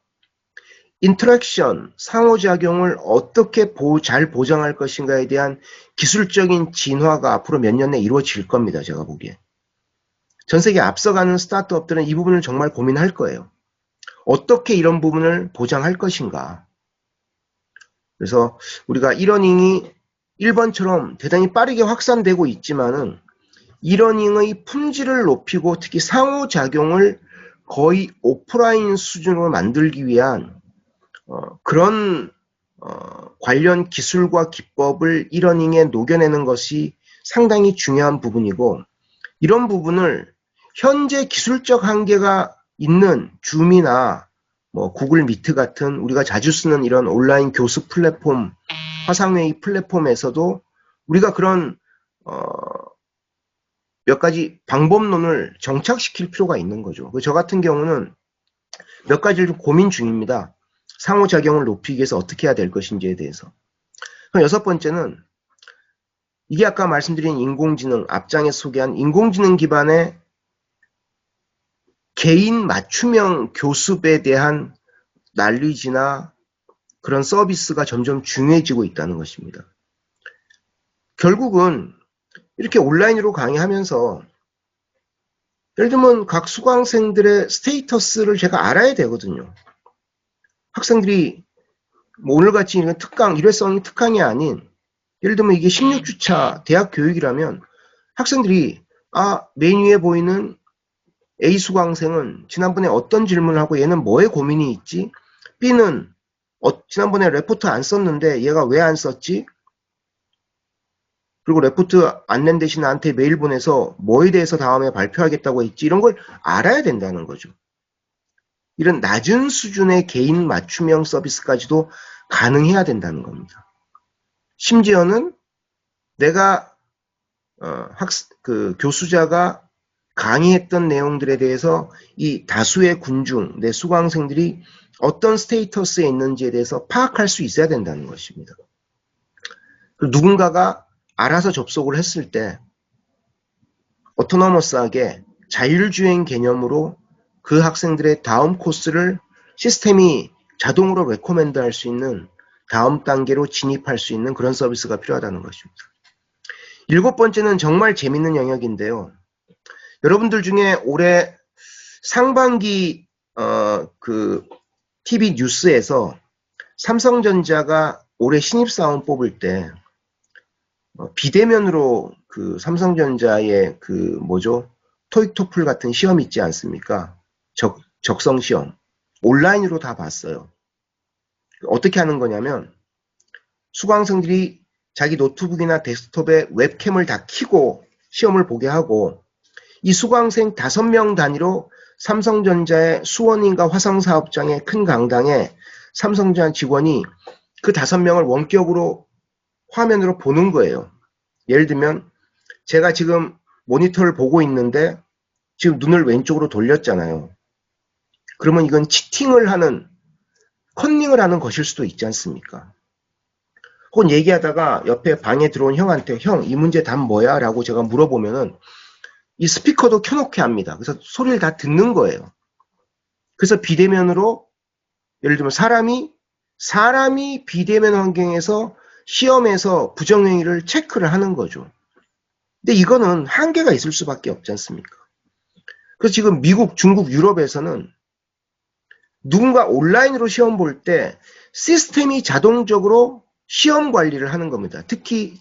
인터랙션, 상호작용을 어떻게 잘 보장할 것인가에 대한 기술적인 진화가 앞으로 몇 년 내에 이루어질 겁니다. 제가 보기에. 전 세계 앞서가는 스타트업들은 이 부분을 정말 고민할 거예요. 어떻게 이런 부분을 보장할 것인가. 그래서 우리가 e-learning이 1번처럼 대단히 빠르게 확산되고 있지만은 e-learning의 품질을 높이고 특히 상호작용을 거의 오프라인 수준으로 만들기 위한 그런 관련 기술과 기법을 e-learning에 녹여내는 것이 상당히 중요한 부분이고, 이런 부분을 현재 기술적 한계가 있는 줌이나 뭐 구글 미트 같은 우리가 자주 쓰는 이런 온라인 교수 플랫폼, 화상회의 플랫폼에서도 우리가 그런 몇 가지 방법론을 정착시킬 필요가 있는 거죠. 저 같은 경우는 몇 가지를 좀 고민 중입니다. 상호작용을 높이기 위해서 어떻게 해야 될 것인지에 대해서. 그럼 여섯 번째는 이게 아까 말씀드린 인공지능, 앞장에 소개한 인공지능 기반의 개인 맞춤형 교습에 대한 난리지나 그런 서비스가 점점 중요해지고 있다는 것입니다. 결국은 이렇게 온라인으로 강의하면서 예를 들면 각 수강생들의 스테이터스를 제가 알아야 되거든요. 학생들이 뭐 오늘같이 이런 특강, 일회성 특강이 아닌 예를 들면 이게 16주차 대학 교육이라면 학생들이 메인 위에 보이는 A 수강생은 지난번에 어떤 질문을 하고 얘는 뭐에 고민이 있지? B는 지난번에 레포트 안 썼는데 얘가 왜 안 썼지? 그리고 레포트 안 낸 대신 나한테 메일 보내서 뭐에 대해서 다음에 발표하겠다고 했지, 이런 걸 알아야 된다는 거죠. 이런 낮은 수준의 개인 맞춤형 서비스까지도 가능해야 된다는 겁니다. 심지어는 내가 교수자가 강의했던 내용들에 대해서 이 다수의 군중, 내 수강생들이 어떤 스테이터스에 있는지에 대해서 파악할 수 있어야 된다는 것입니다. 누군가가 알아서 접속을 했을 때 오토노머스하게 자율주행 개념으로 그 학생들의 다음 코스를 시스템이 자동으로 레코멘드 할 수 있는 다음 단계로 진입할 수 있는 그런 서비스가 필요하다는 것입니다. 7번째는 정말 재밌는 영역인데요. 여러분들 중에 올해 상반기 TV 뉴스에서 삼성전자가 올해 신입사원 뽑을 때 비대면으로 삼성전자의 토익 토플 같은 시험 있지 않습니까? 적성 시험. 온라인으로 다 봤어요. 어떻게 하는 거냐면 수강생들이 자기 노트북이나 데스크톱에 웹캠을 다 켜고 시험을 보게 하고 이 수강생 5명 단위로 삼성전자의 수원인가 화성사업장의 큰 강당에 삼성전자 직원이 그 5명을 원격으로 화면으로 보는 거예요. 예를 들면 제가 지금 모니터를 보고 있는데 지금 눈을 왼쪽으로 돌렸잖아요. 그러면 이건 치팅을 하는, 컨닝을 하는 것일 수도 있지 않습니까? 혹은 얘기하다가 옆에 방에 들어온 형한테 형, 이 문제 답 뭐야? 라고 제가 물어보면은 이 스피커도 켜놓게 합니다. 그래서 소리를 다 듣는 거예요. 그래서 비대면으로 예를 들면 사람이 비대면 환경에서 시험에서 부정행위를 체크를 하는 거죠. 근데 이거는 한계가 있을 수밖에 없지 않습니까? 그래서 지금 미국, 중국, 유럽에서는 누군가 온라인으로 시험 볼 때 시스템이 자동적으로 시험 관리를 하는 겁니다. 특히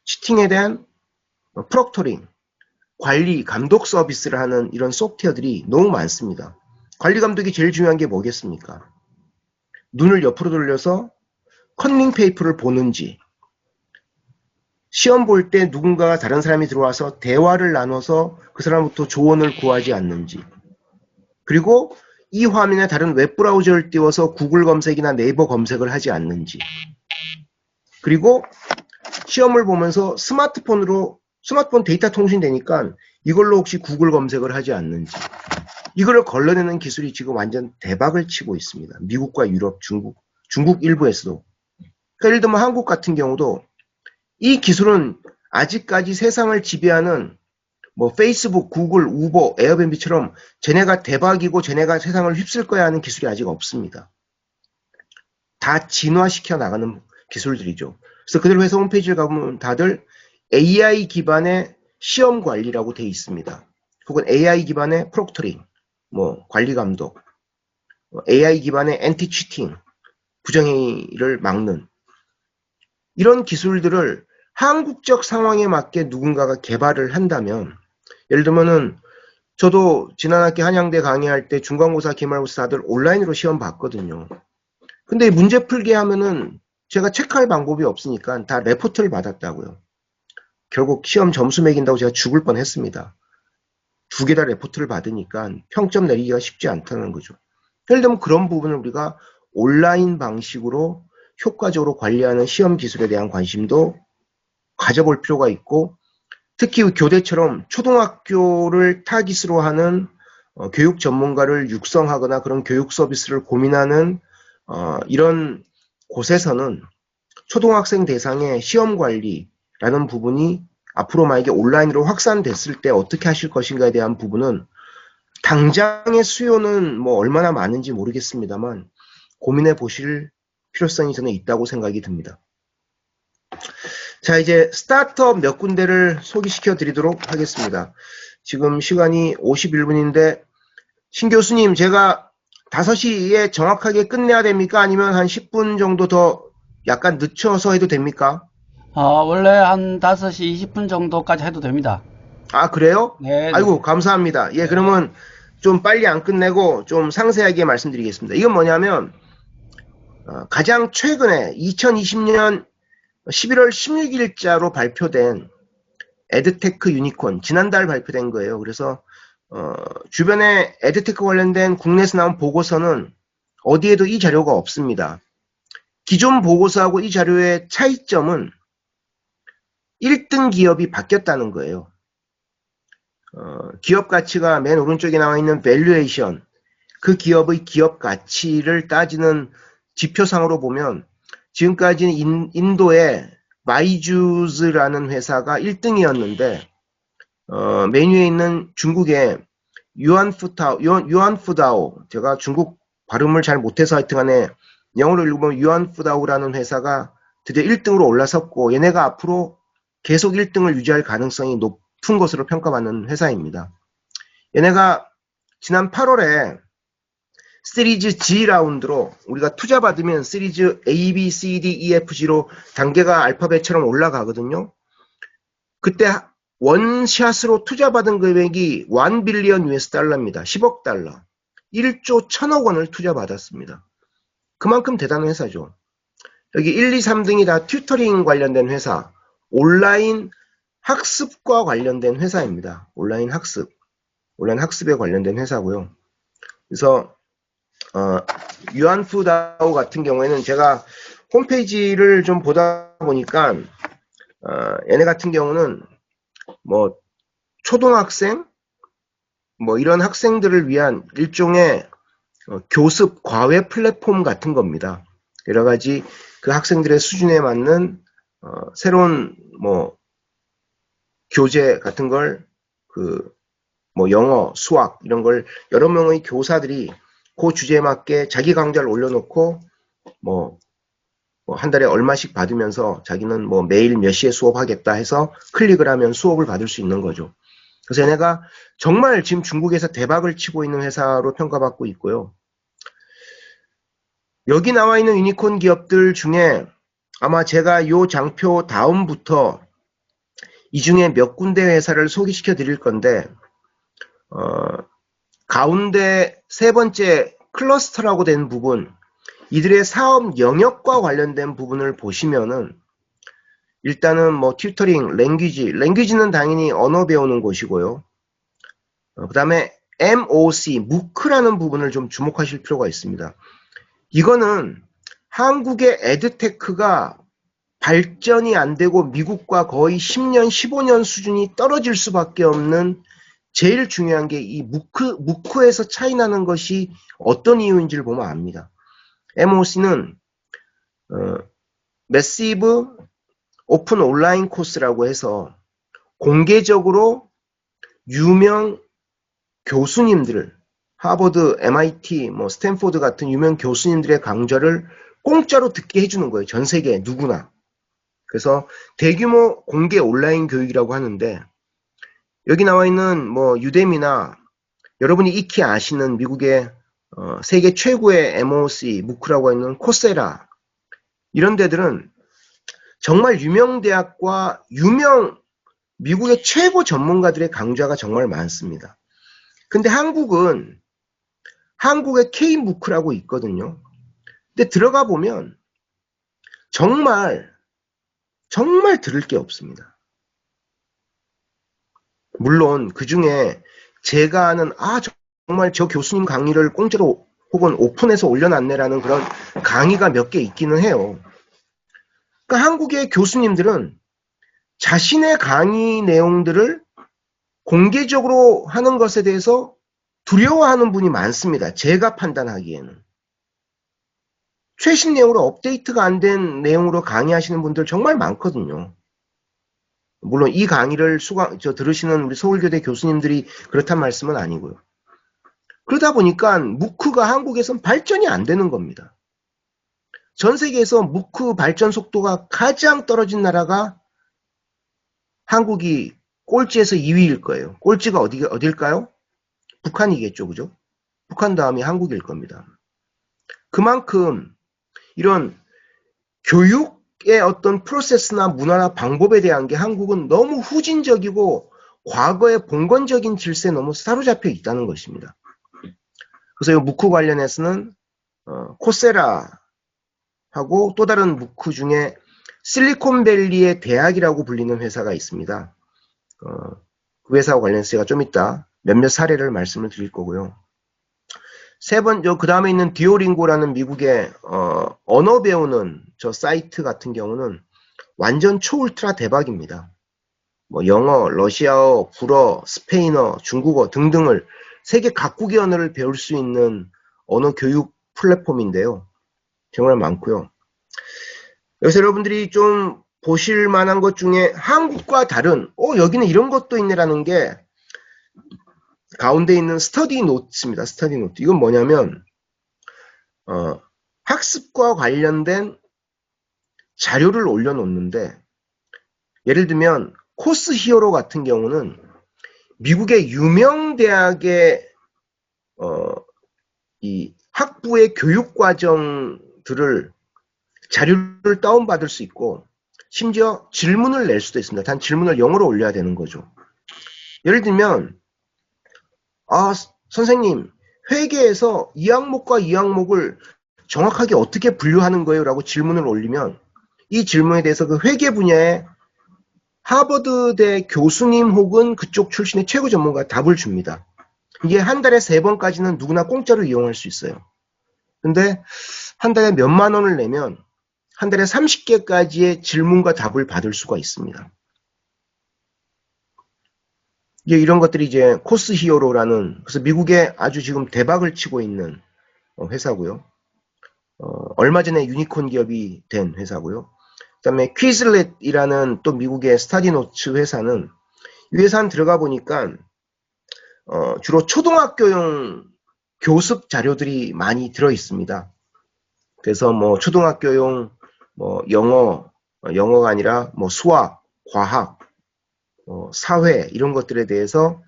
치팅에 대한 프록토링, 관리, 감독 서비스를 하는 이런 소프트웨어들이 너무 많습니다. 관리 감독이 제일 중요한 게 뭐겠습니까? 눈을 옆으로 돌려서 컨닝 페이퍼를 보는지, 시험 볼 때 누군가가 다른 사람이 들어와서 대화를 나눠서 그 사람부터 조언을 구하지 않는지, 그리고 이 화면에 다른 웹브라우저를 띄워서 구글 검색이나 네이버 검색을 하지 않는지, 그리고 시험을 보면서 스마트폰 데이터 통신되니까 이걸로 혹시 구글 검색을 하지 않는지, 이걸 걸러내는 기술이 지금 완전 대박을 치고 있습니다. 미국과 유럽, 중국 일부에서도. 그러니까 예를 들면 한국 같은 경우도 이 기술은 아직까지 세상을 지배하는 페이스북, 구글, 우버, 에어비앤비처럼 쟤네가 대박이고 쟤네가 세상을 휩쓸 거야 하는 기술이 아직 없습니다. 다 진화시켜 나가는 기술들이죠. 그래서 그들 회사 홈페이지를 가보면 다들 AI 기반의 시험 관리라고 되어 있습니다. 혹은 AI 기반의 프록터링, 관리 감독, AI 기반의 엔티 치팅, 부정행위를 막는 이런 기술들을 한국적 상황에 맞게 누군가가 개발을 한다면, 예를 들면은 저도 지난 학기 한양대 강의할 때 중간고사, 기말고사 다들 온라인으로 시험 봤거든요. 근데 문제 풀게 하면은 제가 체크할 방법이 없으니까 다 레포트를 받았다고요. 결국 시험 점수 매긴다고 제가 죽을 뻔했습니다. 2개 다 레포트를 받으니까 평점 내리기가 쉽지 않다는 거죠. 예를 들면 그런 부분을 우리가 온라인 방식으로 효과적으로 관리하는 시험 기술에 대한 관심도 가져볼 필요가 있고, 특히 교대처럼 초등학교를 타깃으로 하는 교육 전문가를 육성하거나 그런 교육 서비스를 고민하는 이런 곳에서는 초등학생 대상의 시험 관리라는 부분이 앞으로 만약에 온라인으로 확산됐을 때 어떻게 하실 것인가에 대한 부분은 당장의 수요는 얼마나 많은지 모르겠습니다만 고민해 보실 필요성이 저는 있다고 생각이 듭니다. 자, 이제 스타트업 몇 군데를 소개시켜 드리도록 하겠습니다. 지금 시간이 51분인데 신 교수님, 제가 5시에 정확하게 끝내야 됩니까? 아니면 한 10분 정도 더 약간 늦춰서 해도 됩니까?
원래 한 5시 20분 정도까지 해도 됩니다.
아, 그래요?
네, 네.
아이고, 감사합니다. 예,
네.
그러면 좀 빨리 안 끝내고 좀 상세하게 말씀드리겠습니다. 이건 뭐냐면 가장 최근에 2020년 11월 16일자로 발표된 에드테크 유니콘, 지난달 발표된 거예요. 그래서 주변에 에드테크 관련된 국내에서 나온 보고서는 어디에도 이 자료가 없습니다. 기존 보고서하고 이 자료의 차이점은 1등 기업이 바뀌었다는 거예요. 기업 가치가 맨 오른쪽에 나와 있는 밸류에이션, 그 기업의 기업 가치를 따지는 지표상으로 보면 지금까지는 인도의 바이주즈라는 회사가 1등이었는데 메뉴에 있는 중국의 유안푸다오, 제가 중국 발음을 잘 못해서 하여튼간에 영어로 읽으면 유안푸다오라는 회사가 드디어 1등으로 올라섰고 얘네가 앞으로 계속 1등을 유지할 가능성이 높은 것으로 평가받는 회사입니다. 얘네가 지난 8월에 시리즈 G 라운드로 우리가 투자 받으면 시리즈 A, B, C, D, E, F, G로 단계가 알파벳처럼 올라가거든요. 그때 원샷으로 투자 받은 금액이 1 빌리언 US 달러입니다. 10억 달러. 1조 1000억 원을 투자 받았습니다. 그만큼 대단한 회사죠. 여기 1, 2, 3등이 다 튜터링 관련된 회사, 온라인 학습과 관련된 회사입니다. 온라인 학습에 관련된 회사고요. 그래서 유안푸다오 같은 경우에는 제가 홈페이지를 좀 보다 보니까 얘네 같은 경우는 뭐 초등학생 뭐 이런 학생들을 위한 일종의 교습 과외 플랫폼 같은 겁니다. 여러 가지 그 학생들의 수준에 맞는 새로운 뭐 교재 같은 걸 뭐 영어, 수학 이런 걸 여러 명의 교사들이 그 주제에 맞게 자기 강좌를 올려놓고 뭐 한 달에 얼마씩 받으면서 자기는 뭐 매일 몇 시에 수업하겠다 해서 클릭을 하면 수업을 받을 수 있는 거죠. 그래서 얘네가 정말 지금 중국에서 대박을 치고 있는 회사로 평가받고 있고요. 여기 나와 있는 유니콘 기업들 중에 아마 제가 이 장표 다음부터 이 중에 몇 군데 회사를 소개시켜 드릴 건데 가운데 세 번째 클러스터라고 된 부분, 이들의 사업 영역과 관련된 부분을 보시면은 일단은 뭐 튜터링, 랭귀지는 당연히 언어 배우는 곳이고요. 그 다음에 MOC, 무크라는 부분을 좀 주목하실 필요가 있습니다. 이거는 한국의 에드테크가 발전이 안 되고 미국과 거의 10년, 15년 수준이 떨어질 수밖에 없는 제일 중요한 게 이 무크에서 차이 나는 것이 어떤 이유인지를 보면 압니다. MOC는 매시브 오픈 온라인 코스라고 해서 공개적으로 유명 교수님들을 하버드, MIT, 뭐 스탠포드 같은 유명 교수님들의 강좌를 공짜로 듣게 해주는 거예요. 전 세계 누구나. 그래서 대규모 공개 온라인 교육이라고 하는데 여기 나와 있는 뭐 유데미나 여러분이 익히 아시는 미국의 세계 최고의 MOC, 무크라고 있는 코세라 이런 데들은 정말 유명 대학과 미국의 최고 전문가들의 강좌가 정말 많습니다. 근데 한국은 한국의 K무크라고 있거든요. 근데 들어가 보면 정말 들을 게 없습니다. 물론 그 중에 제가 아는 정말 저 교수님 강의를 공짜로 혹은 오픈해서 올려놨네라는 그런 강의가 몇 개 있기는 해요. 그러니까 한국의 교수님들은 자신의 강의 내용들을 공개적으로 하는 것에 대해서 두려워하는 분이 많습니다. 제가 판단하기에는. 최신 내용으로 업데이트가 안 된 내용으로 강의하시는 분들 정말 많거든요. 물론 이 강의를 들으시는 우리 서울교대 교수님들이 그렇단 말씀은 아니고요. 그러다 보니까 무크가 한국에선 발전이 안 되는 겁니다. 전 세계에서 무크 발전 속도가 가장 떨어진 나라가 한국이 꼴찌에서 2위일 거예요. 꼴찌가 어딜까요? 북한이겠죠, 그죠? 북한 다음이 한국일 겁니다. 그만큼 이런 교육의 어떤 프로세스나 문화나 방법에 대한 게 한국은 너무 후진적이고 과거의 봉건적인 질서에 너무 사로잡혀 있다는 것입니다. 그래서 이 무크 관련해서는 코세라하고 또 다른 무크 중에 실리콘밸리의 대학이라고 불리는 회사가 있습니다. 그 회사와 관련해서 제가 좀 이따 몇몇 사례를 말씀을 드릴 거고요. 그 다음에 있는 듀오링고라는 미국의 언어 배우는 저 사이트 같은 경우는 완전 초울트라 대박입니다. 뭐 영어, 러시아어, 불어, 스페인어, 중국어 등등을 세계 각국의 언어를 배울 수 있는 언어 교육 플랫폼인데요. 정말 많고요. 여기서 여러분들이 좀 보실 만한 것 중에 한국과 다른 여기는 이런 것도 있네라는 게 가운데 있는 스터디 노트입니다. 스터디 노트. 이건 뭐냐면 학습과 관련된 자료를 올려놓는데 예를 들면 코스 히어로 같은 경우는 미국의 유명 대학의 이 학부의 교육 과정들을 자료를 다운받을 수 있고 심지어 질문을 낼 수도 있습니다. 단 질문을 영어로 올려야 되는 거죠. 예를 들면 선생님 회계에서 이 항목과 이 항목을 정확하게 어떻게 분류하는 거예요? 라고 질문을 올리면 이 질문에 대해서 그 회계 분야의 하버드대 교수님 혹은 그쪽 출신의 최고 전문가가 답을 줍니다. 이게 한 달에 3번까지는 누구나 공짜로 이용할 수 있어요. 근데 한 달에 몇만 원을 내면 한 달에 30개까지의 질문과 답을 받을 수가 있습니다. 이런 것들이 이제 코스 히어로라는, 그래서 미국에 아주 지금 대박을 치고 있는 회사고요. 얼마 전에 유니콘 기업이 된 회사고요. 그 다음에 퀴즐렛이라는 또 미국의 스터디노츠 회사는 이 회사는 들어가 보니까 주로 초등학교용 교습 자료들이 많이 들어 있습니다. 그래서 뭐 초등학교용 뭐 영어가 아니라 뭐 수학, 과학, 사회 이런 것들에 대해서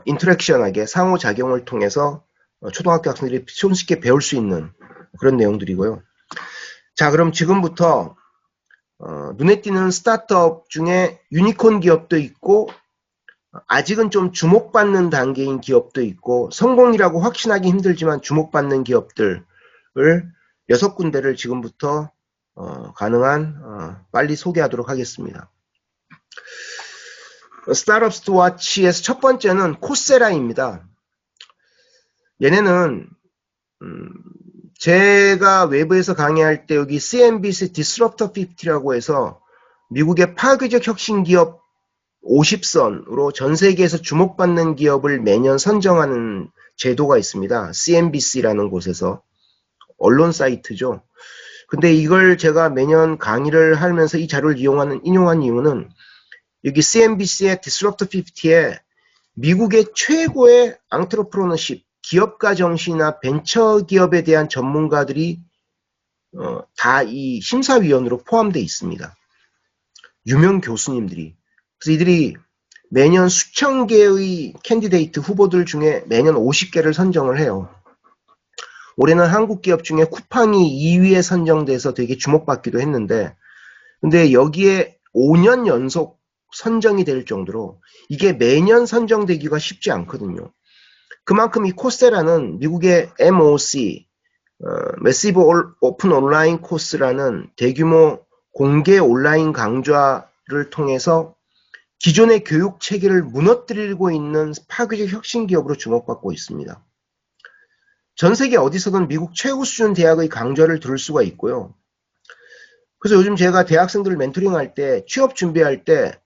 인터랙션하게 상호작용을 통해서 초등학교 학생들이 손쉽게 배울 수 있는 그런 내용들이고요. 자, 그럼 지금부터 눈에 띄는 스타트업 중에 유니콘 기업도 있고 아직은 좀 주목받는 단계인 기업도 있고 성공이라고 확신하기 힘들지만 주목받는 기업들을 6군데를 지금부터 가능한 빨리 소개하도록 하겠습니다. 스타트업스 투 워치에서 첫 번째는 코세라입니다. 얘네는 제가 외부에서 강의할 때 여기 CNBC Disruptor 50라고 해서 미국의 파괴적 혁신 기업 50선으로 전 세계에서 주목받는 기업을 매년 선정하는 제도가 있습니다. CNBC라는 곳에서 언론 사이트죠. 근데 이걸 제가 매년 강의를 하면서 이 자료를 인용한 이유는 여기 CNBC의 Disruptor 50에 미국의 최고의 앙트로프로너십, 기업가 정신이나 벤처 기업에 대한 전문가들이 다 이 심사위원으로 포함되어 있습니다. 유명 교수님들이. 그래서 이들이 매년 수천 개의 캔디데이트 후보들 중에 매년 50개를 선정을 해요. 올해는 한국 기업 중에 쿠팡이 2위에 선정돼서 되게 주목받기도 했는데 근데 여기에 5년 연속 선정이 될 정도로 이게 매년 선정되기가 쉽지 않거든요. 그만큼 이 코세라는 미국의 MOC, Massive Open Online Course라는 대규모 공개 온라인 강좌를 통해서 기존의 교육 체계를 무너뜨리고 있는 파괴적 혁신 기업으로 주목받고 있습니다. 전 세계 어디서든 미국 최고 수준 대학의 강좌를 들을 수가 있고요. 그래서 요즘 제가 대학생들을 멘토링할 때, 취업 준비할 때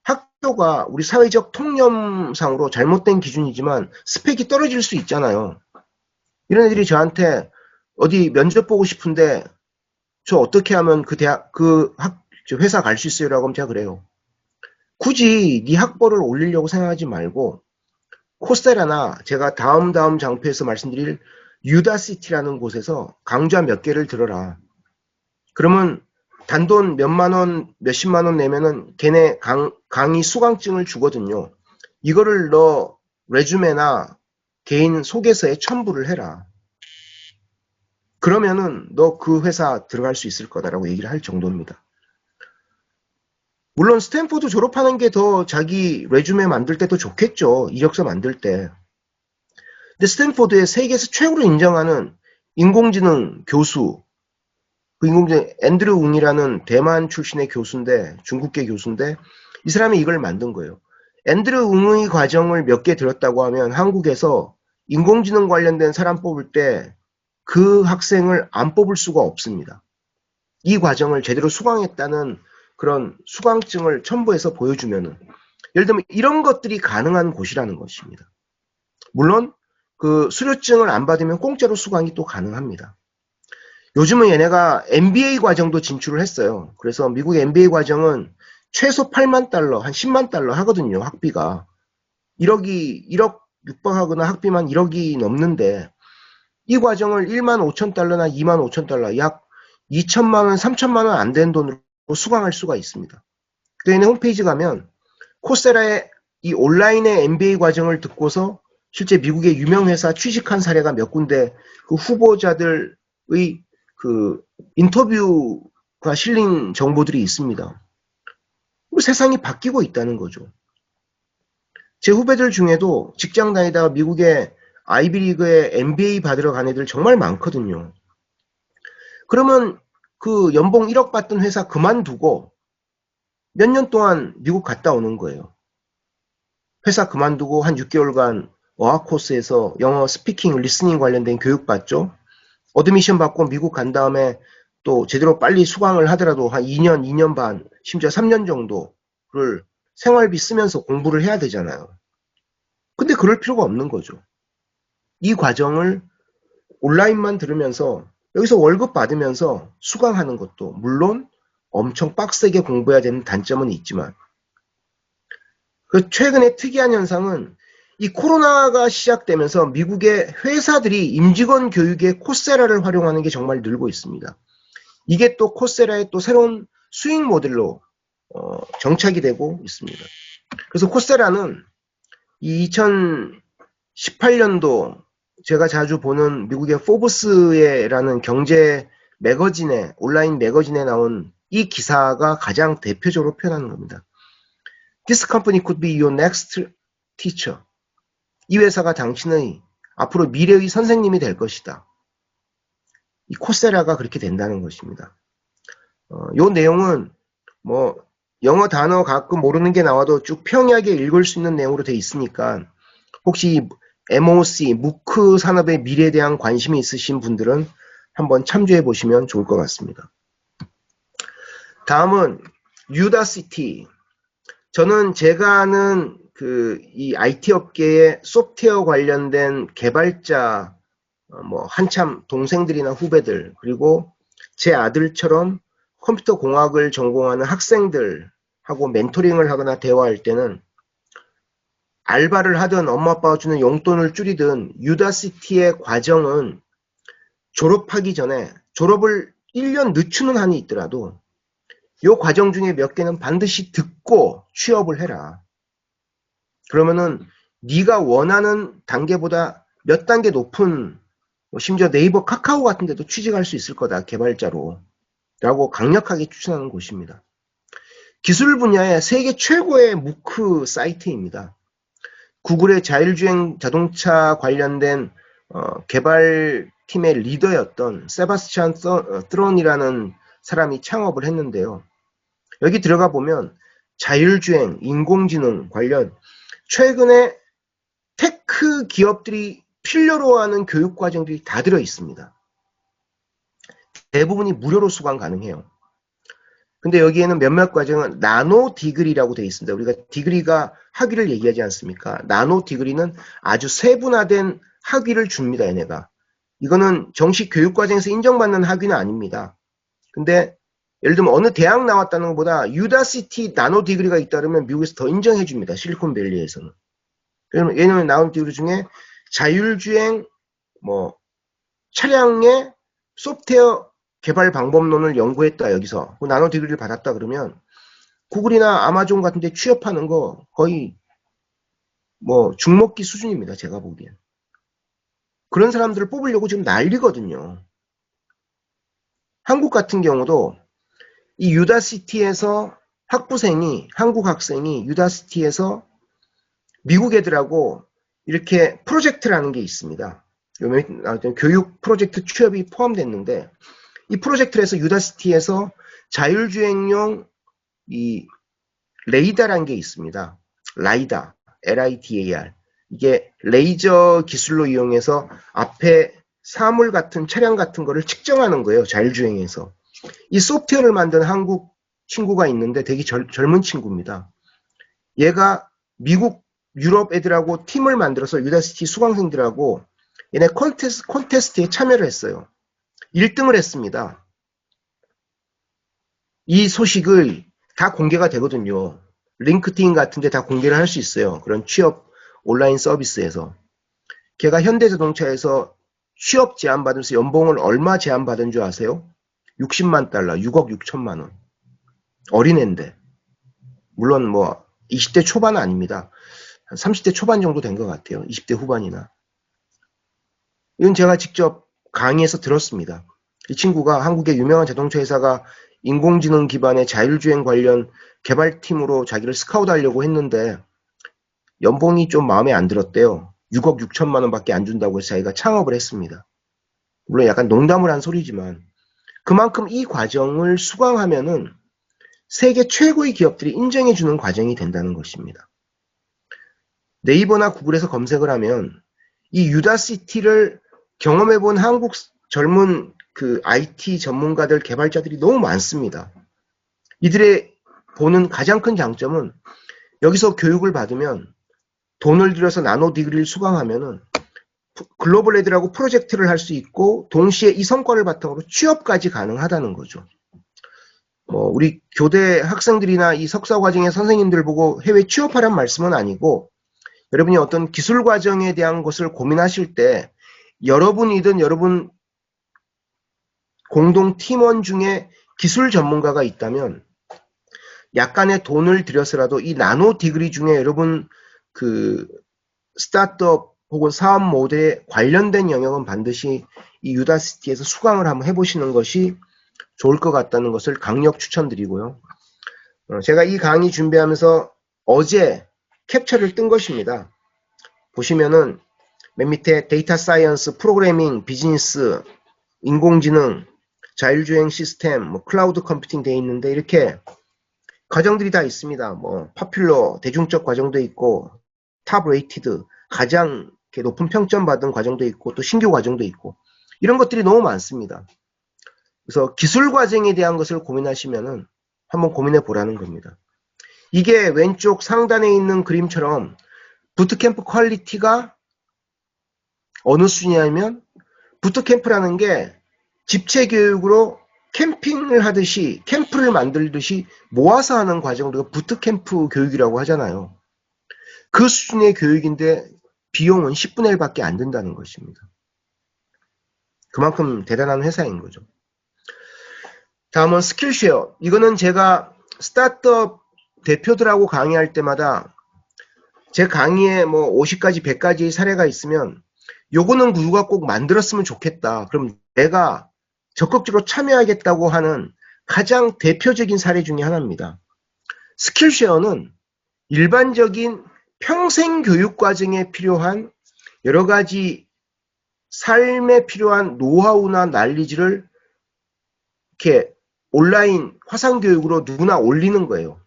학교가 우리 사회적 통념상으로 잘못된 기준이지만 스펙이 떨어질 수 있잖아요. 이런 애들이 저한테 어디 면접 보고 싶은데 저 어떻게 하면 회사 갈 수 있어요? 라고 하면 제가 그래요. 굳이 네 학벌을 올리려고 생각하지 말고 코세라나 제가 다음 장표에서 말씀드릴 유다시티라는 곳에서 강좌 몇 개를 들어라. 그러면 단돈 몇만 원, 몇십만 원 내면은 걔네 강의 수강증을 주거든요. 이거를 너 레주메나 개인 소개서에 첨부를 해라. 그러면은 너 그 회사 들어갈 수 있을 거다라고 얘기를 할 정도입니다. 물론 스탠포드 졸업하는 게 더 자기 레주메 만들 때 더 좋겠죠. 이력서 만들 때. 근데 스탠포드의 세계에서 최고로 인정하는 인공지능 교수 그 인공지능 앤드류 웅이라는 대만 출신의 교수인데, 중국계 교수인데, 이 사람이 이걸 만든 거예요. 앤드류 웅의 과정을 몇 개 들었다고 하면 한국에서 인공지능 관련된 사람 뽑을 때 그 학생을 안 뽑을 수가 없습니다. 이 과정을 제대로 수강했다는 그런 수강증을 첨부해서 보여주면은, 예를 들면 이런 것들이 가능한 곳이라는 것입니다. 물론 그 수료증을 안 받으면 공짜로 수강이 또 가능합니다. 요즘은 얘네가 MBA 과정도 진출을 했어요. 그래서 미국 MBA 과정은 최소 8만 달러, 한 10만 달러 하거든요. 학비가. 1억 육박하거나 학비만 1억이 넘는데 이 과정을 1만 5천 달러나 2만 5천 달러, 약 2천만 원, 3천만 원 안 되는 돈으로 수강할 수가 있습니다. 그 얘네 홈페이지 가면 코세라의 이 온라인의 MBA 과정을 듣고서 실제 미국의 유명 회사 취직한 사례가 몇 군데 그 후보자들의 그 인터뷰가 실린 정보들이 있습니다. 세상이 바뀌고 있다는 거죠. 제 후배들 중에도 직장 다니다가 미국의 아이비리그에 MBA 받으러 간 애들 정말 많거든요. 그러면 그 연봉 1억 받던 회사 그만두고 몇 년 동안 미국 갔다 오는 거예요. 회사 그만두고 한 6개월간 어학 코스에서 영어 스피킹, 리스닝 관련된 교육 받죠. 어드미션 받고 미국 간 다음에 또 제대로 빨리 수강을 하더라도 한 2년, 2년 반, 심지어 3년 정도를 생활비 쓰면서 공부를 해야 되잖아요. 근데 그럴 필요가 없는 거죠. 이 과정을 온라인만 들으면서 여기서 월급 받으면서 수강하는 것도 물론 엄청 빡세게 공부해야 되는 단점은 있지만 그 최근에 특이한 현상은 이 코로나가 시작되면서 미국의 회사들이 임직원 교육에 코세라를 활용하는 게 정말 늘고 있습니다. 이게 또 코세라의 또 새로운 수익 모델로 정착이 되고 있습니다. 그래서 코세라는 2018년도 제가 자주 보는 미국의 포브스라는 경제 매거진에, 온라인 매거진에 나온 이 기사가 가장 대표적으로 표현하는 겁니다. This company could be your next teacher. 이 회사가 당신의 앞으로 미래의 선생님이 될 것이다. 이 코세라가 그렇게 된다는 것입니다. 이 내용은 뭐 영어 단어 가끔 모르는 게 나와도 쭉 평이하게 읽을 수 있는 내용으로 되어 있으니까 혹시 MOC, 무크 산업의 미래에 대한 관심이 있으신 분들은 한번 참조해 보시면 좋을 것 같습니다. 다음은 유다시티. 저는 제가 아는 이 IT 업계의 소프트웨어 관련된 개발자, 뭐 한참 동생들이나 후배들, 그리고 제 아들처럼 컴퓨터 공학을 전공하는 학생들하고 멘토링을 하거나 대화할 때는 알바를 하든 엄마 아빠가 주는 용돈을 줄이든 유다시티의 과정은 졸업하기 전에 졸업을 1년 늦추는 한이 있더라도 이 과정 중에 몇 개는 반드시 듣고 취업을 해라. 그러면은 네가 원하는 단계보다 몇 단계 높은 심지어 네이버 카카오 같은 데도 취직할 수 있을 거다. 개발자로. 라고 강력하게 추천하는 곳입니다. 기술 분야의 세계 최고의 무크 사이트입니다. 구글의 자율주행 자동차 관련된 개발팀의 리더였던 세바스찬 트론이라는 사람이 창업을 했는데요. 여기 들어가 보면 자율주행, 인공지능 관련 최근에 테크 기업들이 필요로 하는 교육 과정들이 다 들어 있습니다. 대부분이 무료로 수강 가능해요. 근데 여기에는 몇몇 과정은 나노 디그리라고 되어 있습니다. 우리가 디그리가 학위를 얘기하지 않습니까? 나노 디그리는 아주 세분화된 학위를 줍니다. 얘네가. 이거는 정식 교육 과정에서 인정받는 학위는 아닙니다. 근데 예를 들면 어느 대학 나왔다는 것보다 유다시티 나노 디그리가 있다 그러면 미국에서 더 인정해 줍니다. 실리콘밸리에서는. 왜냐면 나온 디그리 중에 자율주행 뭐 차량의 소프트웨어 개발 방법론을 연구했다. 여기서 나노 디그리를 받았다 그러면 구글이나 아마존 같은 데 취업하는 거 거의 뭐 죽먹기 수준입니다. 제가 보기엔. 그런 사람들을 뽑으려고 지금 난리거든요. 한국 같은 경우도 이 유다시티에서 한국 학생이 유다시티에서 미국 애들하고 이렇게 프로젝트라는 게 있습니다. 교육 프로젝트 취업이 포함됐는데 이 프로젝트를 해서 유다시티에서 자율주행용 이 레이다라는 게 있습니다. 라이다, LIDAR. 이게 레이저 기술로 이용해서 앞에 사물 같은 차량 같은 거를 측정하는 거예요. 자율주행에서. 이 소프트웨어를 만든 한국 친구가 있는데 되게 젊은 친구입니다. 얘가 미국, 유럽 애들하고 팀을 만들어서 유다시티 수강생들하고 얘네 콘테스트에 참여를 했어요. 1등을 했습니다. 이 소식을 다 공개가 되거든요. 링크드인 같은 데 다 공개를 할 수 있어요. 그런 취업 온라인 서비스에서. 걔가 현대자동차에서 취업 제안받으면서 연봉을 얼마 제안받은 줄 아세요? 60만 달러, 6억 6천만 원. 어린애인데. 물론 뭐 20대 초반은 아닙니다. 한 30대 초반 정도 된 것 같아요. 20대 후반이나. 이건 제가 직접 강의에서 들었습니다. 이 친구가 한국의 유명한 자동차 회사가 인공지능 기반의 자율주행 관련 개발팀으로 자기를 스카우트하려고 했는데 연봉이 좀 마음에 안 들었대요. 6억 6천만 원밖에 안 준다고 해서 자기가 창업을 했습니다. 물론 약간 농담을 한 소리지만 그만큼 이 과정을 수강하면은 세계 최고의 기업들이 인정해주는 과정이 된다는 것입니다. 네이버나 구글에서 검색을 하면 이 유다시티를 경험해본 한국 젊은 그 IT 전문가들, 개발자들이 너무 많습니다. 이들의 보는 가장 큰 장점은 여기서 교육을 받으면 돈을 들여서 나노 디그리를 수강하면은 글로벌 애들하고 프로젝트를 할 수 있고 동시에 이 성과를 바탕으로 취업까지 가능하다는 거죠. 우리 교대 학생들이나 이 석사 과정의 선생님들 보고 해외 취업하란 말씀은 아니고 여러분이 어떤 기술 과정에 대한 것을 고민하실 때 여러분이든 여러분 공동 팀원 중에 기술 전문가가 있다면 약간의 돈을 들여서라도 이 나노 디그리 중에 여러분 그 스타트업 혹은 사업 모델에 관련된 영역은 반드시 이 유다시티에서 수강을 한번 해보시는 것이 좋을 것 같다는 것을 강력 추천드리고요. 제가 이 강의 준비하면서 어제 캡처를 뜬 것입니다. 보시면은 맨 밑에 데이터 사이언스, 프로그래밍, 비즈니스, 인공지능, 자율주행 시스템, 클라우드 컴퓨팅 돼 있는데 이렇게 과정들이 다 있습니다. 파퓰러, 대중적 과정도 있고 탑 레이티드, 가장 높은 평점 받은 과정도 있고 또 신규 과정도 있고 이런 것들이 너무 많습니다. 그래서 기술 과정에 대한 것을 고민하시면은 한번 고민해 보라는 겁니다. 이게 왼쪽 상단에 있는 그림처럼 부트캠프 퀄리티가 어느 수준이냐면 부트캠프라는 게 집체 교육으로 캠핑을 하듯이 캠프를 만들듯이 모아서 하는 과정을 우리가 부트캠프 교육이라고 하잖아요. 그 수준의 교육인데 비용은 10분의 1밖에 안 든다는 것입니다. 그만큼 대단한 회사인 거죠. 다음은 스킬쉐어. 이거는 제가 스타트업 대표들하고 강의할 때마다 제 강의에 50가지, 100가지 사례가 있으면 요거는 누가 꼭 만들었으면 좋겠다. 그럼 내가 적극적으로 참여하겠다고 하는 가장 대표적인 사례 중에 하나입니다. 스킬쉐어는 일반적인 평생 교육 과정에 필요한 여러 가지 삶에 필요한 노하우나 난리지를 이렇게 온라인 화상교육으로 누구나 올리는 거예요.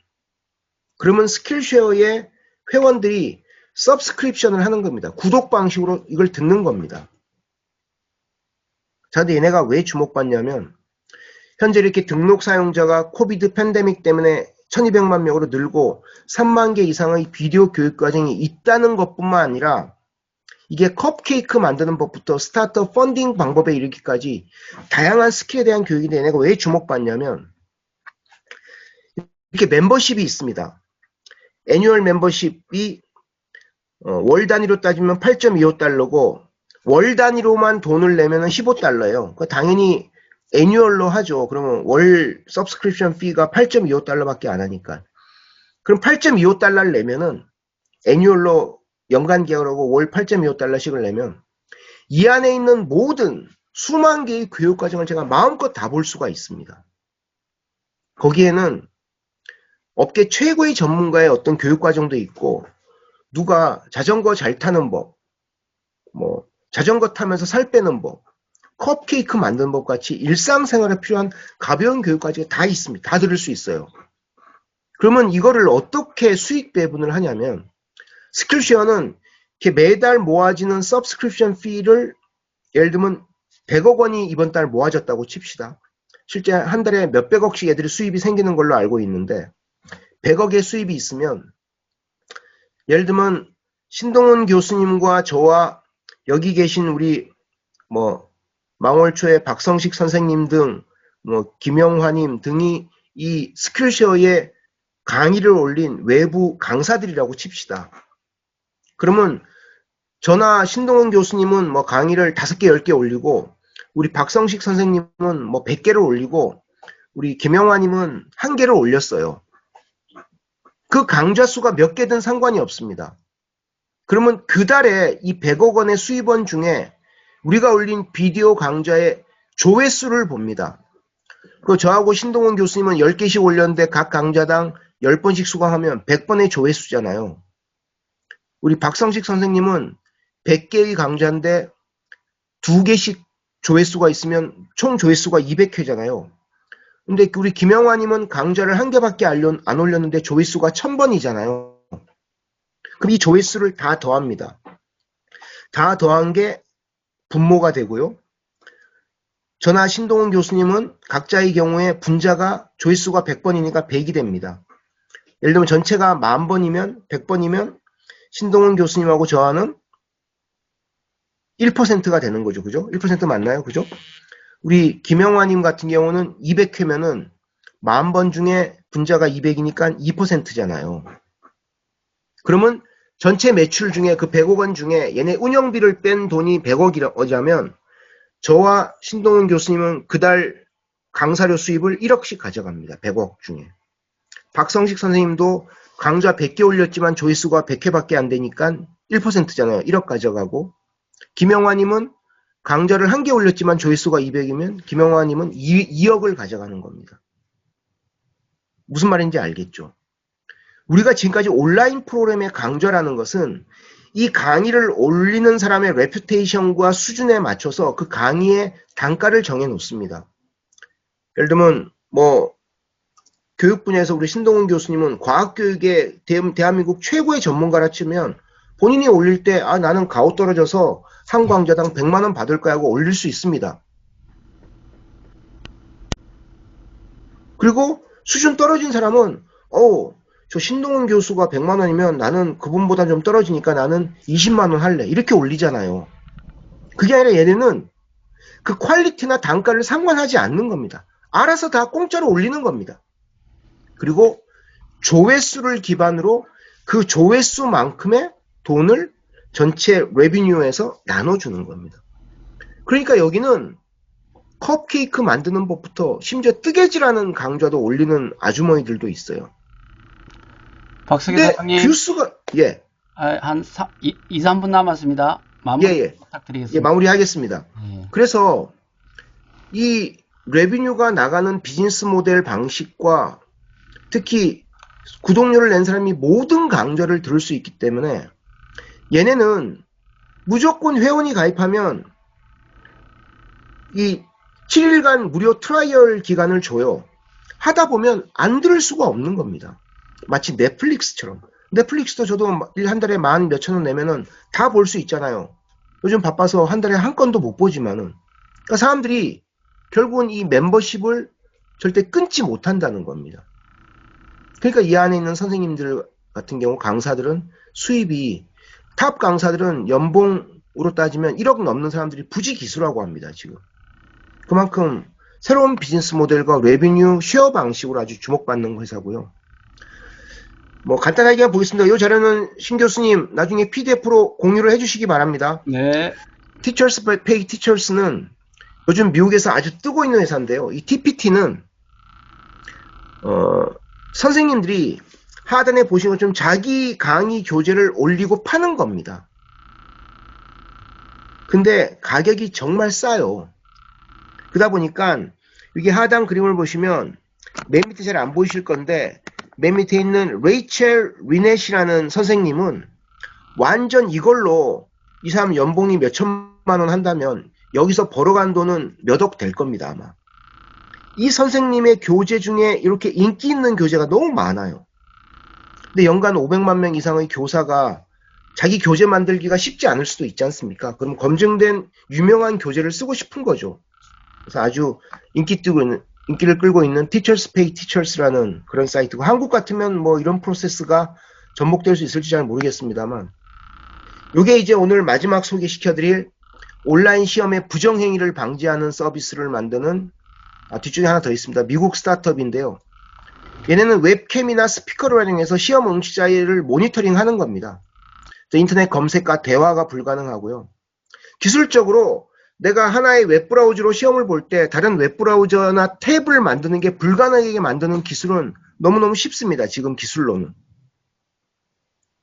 그러면 스킬쉐어의 회원들이 서브스크립션을 하는 겁니다. 구독 방식으로 이걸 듣는 겁니다. 자, 근데 얘네가 왜 주목받냐면 현재 이렇게 등록 사용자가 코비드 팬데믹 때문에 1200만 명으로 늘고 3만 개 이상의 비디오 교육 과정이 있다는 것뿐만 아니라 이게 컵케이크 만드는 법부터 스타트업 펀딩 방법에 이르기까지 다양한 스킬에 대한 교육인데 얘네가 왜 주목받냐면 이렇게 멤버십이 있습니다. 애뉴얼 멤버십이 월 단위로 따지면 8.25달러고 월 단위로만 돈을 내면 15달러예요. 당연히 애뉴얼로 하죠. 그러면 월 서브스크립션 피가 8.25달러밖에 안 하니까. 그럼 8.25달러를 내면은 애뉴얼로 연간 계약하고 월 8.25달러씩을 내면 이 안에 있는 모든 수만 개의 교육 과정을 제가 마음껏 다 볼 수가 있습니다. 거기에는 업계 최고의 전문가의 어떤 교육 과정도 있고 누가 자전거 잘 타는 법, 자전거 타면서 살 빼는 법, 컵케이크 만드는 법 같이 일상생활에 필요한 가벼운 교육까지 다 있습니다. 다 들을 수 있어요. 그러면 이거를 어떻게 수익 배분을 하냐면 스킬쉐어는 이렇게 매달 모아지는 서브스크립션 피를 예를 들면 100억 원이 이번 달 모아졌다고 칩시다. 실제 한 달에 몇백억씩 애들이 수입이 생기는 걸로 알고 있는데 100억의 수입이 있으면 예를 들면 신동훈 교수님과 저와 여기 계신 우리 뭐 망월초의 박성식 선생님 등 뭐 김영화님 등이 이 스킬쉐어에 강의를 올린 외부 강사들이라고 칩시다. 그러면 저나 신동훈 교수님은 뭐 강의를 5개, 10개 올리고 우리 박성식 선생님은 뭐 100개를 올리고 우리 김영화님은 1개를 올렸어요. 그 강좌 수가 몇 개든 상관이 없습니다. 그러면 그 달에 이 100억 원의 수입원 중에 우리가 올린 비디오 강좌의 조회수를 봅니다. 그 저하고 신동훈 교수님은 10개씩 올렸는데 각 강좌당 10번씩 수강하면 100번의 조회수잖아요. 우리 박성식 선생님은 100개의 강좌인데 2개씩 조회수가 있으면 총 조회수가 200회잖아요. 근데 우리 김영화님은 강좌를 1개밖에 안 올렸는데 조회수가 1000번이잖아요. 그럼 이 조회수를 다 더합니다. 다 더한 게 분모가 되고요. 저나 신동훈 교수님은 각자의 경우에 분자가 조회수가 100번이니까 100이 됩니다. 예를 들면 전체가 10,000번이면 100번이면 신동훈 교수님하고 저와는 1%가 되는 거죠. 그죠? 1% 맞나요? 그죠? 우리 김영화님 같은 경우는 200회면은 10,000번 중에 분자가 200이니까 2%잖아요. 그러면 전체 매출 중에 그 100억 원 중에 얘네 운영비를 뺀 돈이 100억이라면 저와 신동훈 교수님은 그달 강사료 수입을 1억씩 가져갑니다. 100억 중에. 박성식 선생님도 강좌 100개 올렸지만 조회수가 100회밖에 안 되니까 1%잖아요. 1억 가져가고 김영화님은 강좌를 1개 올렸지만 조회수가 200이면 김영화님은 2억을 가져가는 겁니다. 무슨 말인지 알겠죠? 우리가 지금까지 온라인 프로그램의 강좌라는 것은 이 강의를 올리는 사람의 레퓨테이션과 수준에 맞춰서 그 강의의 단가를 정해 놓습니다. 예를 들면 뭐 교육 분야에서 우리 신동훈 교수님은 과학교육의 대한민국 최고의 전문가라 치면 본인이 올릴 때 나는 가오 떨어져서 한 강좌당 100만 원 받을 거야 하고 올릴 수 있습니다. 그리고 수준 떨어진 사람은 저 신동훈 교수가 100만 원이면 나는 그분보다 좀 떨어지니까 나는 20만 원 할래. 이렇게 올리잖아요. 그게 아니라 얘네는 그 퀄리티나 단가를 상관하지 않는 겁니다. 알아서 다 공짜로 올리는 겁니다. 그리고 조회수를 기반으로 그 조회수만큼의 돈을 전체 레비뉴에서 나눠주는 겁니다. 그러니까 여기는 컵케이크 만드는 법부터 심지어 뜨개질하는 강좌도 올리는 아주머니들도 있어요.
박석희
근데
사장님,
교수가
한 2, 3분 남았습니다. 마무리 부탁드리겠습니다.
마무리하겠습니다. 그래서 이 레비뉴가 나가는 비즈니스 모델 방식과 특히 구독료를 낸 사람이 모든 강좌를 들을 수 있기 때문에 얘네는 무조건 회원이 가입하면 이 7일간 무료 트라이얼 기간을 줘요. 하다 보면 안 들을 수가 없는 겁니다. 마치 넷플릭스처럼. 넷플릭스도 저도 한 달에 10,000 몇천 원 내면은 다 볼 수 있잖아요. 요즘 바빠서 한 달에 한 건도 못 보지만은. 그러니까 사람들이 결국은 이 멤버십을 절대 끊지 못한다는 겁니다. 그러니까 이 안에 있는 선생님들 같은 경우 강사들은 수입이 탑 강사들은 연봉으로 따지면 1억 넘는 사람들이 부지기수라고 합니다. 지금. 그만큼 새로운 비즈니스 모델과 레비뉴 쉐어 방식으로 아주 주목받는 회사고요. 뭐 간단하게 보겠습니다. 이 자료는 신 교수님 나중에 PDF로 공유를 해주시기 바랍니다.
네.
Teachers Pay Teachers는 요즘 미국에서 아주 뜨고 있는 회사인데요. 이 TPT는 선생님들이 하단에 보시는 것처럼 자기 강의 교재를 올리고 파는 겁니다. 근데 가격이 정말 싸요. 그러다 보니까 이게 하단 그림을 보시면 맨 밑에 잘 안 보이실 건데 맨 밑에 있는 레이첼 리넷이라는 선생님은 완전 이걸로 이 사람 연봉이 몇 천만 원 한다면 여기서 벌어간 돈은 몇 억 될 겁니다, 아마. 이 선생님의 교재 중에 이렇게 인기 있는 교재가 너무 많아요. 근데 연간 500만 명 이상의 교사가 자기 교재 만들기가 쉽지 않을 수도 있지 않습니까? 그럼 검증된 유명한 교재를 쓰고 싶은 거죠. 그래서 아주 인기를 끌고 있는 Teachers Pay Teachers라는 그런 사이트고, 한국 같으면 뭐 이런 프로세스가 접목될 수 있을지 잘 모르겠습니다만, 이게 이제 오늘 마지막 소개시켜드릴 온라인 시험의 부정행위를 방지하는 서비스를 만드는, 뒤쪽에 하나 더 있습니다. 미국 스타트업인데요. 얘네는 웹캠이나 스피커를 활용해서 시험 응시자를 모니터링 하는 겁니다. 인터넷 검색과 대화가 불가능하고요. 기술적으로 내가 하나의 웹브라우저로 시험을 볼 때 다른 웹브라우저나 탭을 만드는 게 불가능하게 만드는 기술은 너무너무 쉽습니다. 지금 기술로는.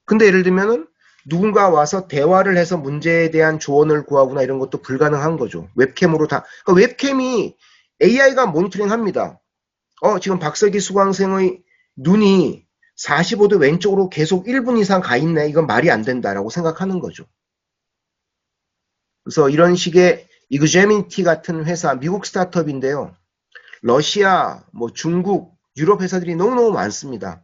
근데 예를 들면은 누군가 와서 대화를 해서 문제에 대한 조언을 구하거나 이런 것도 불가능한 거죠. 웹캠으로 다. 그러니까 웹캠이 AI가 모니터링 합니다. 지금 박석희 수강생의 눈이 45도 왼쪽으로 계속 1분 이상 가 있네. 이건 말이 안 된다라고 생각하는 거죠. 그래서 이런 식의 이그제미티 같은 회사, 미국 스타트업인데요. 러시아, 중국, 유럽 회사들이 너무너무 많습니다.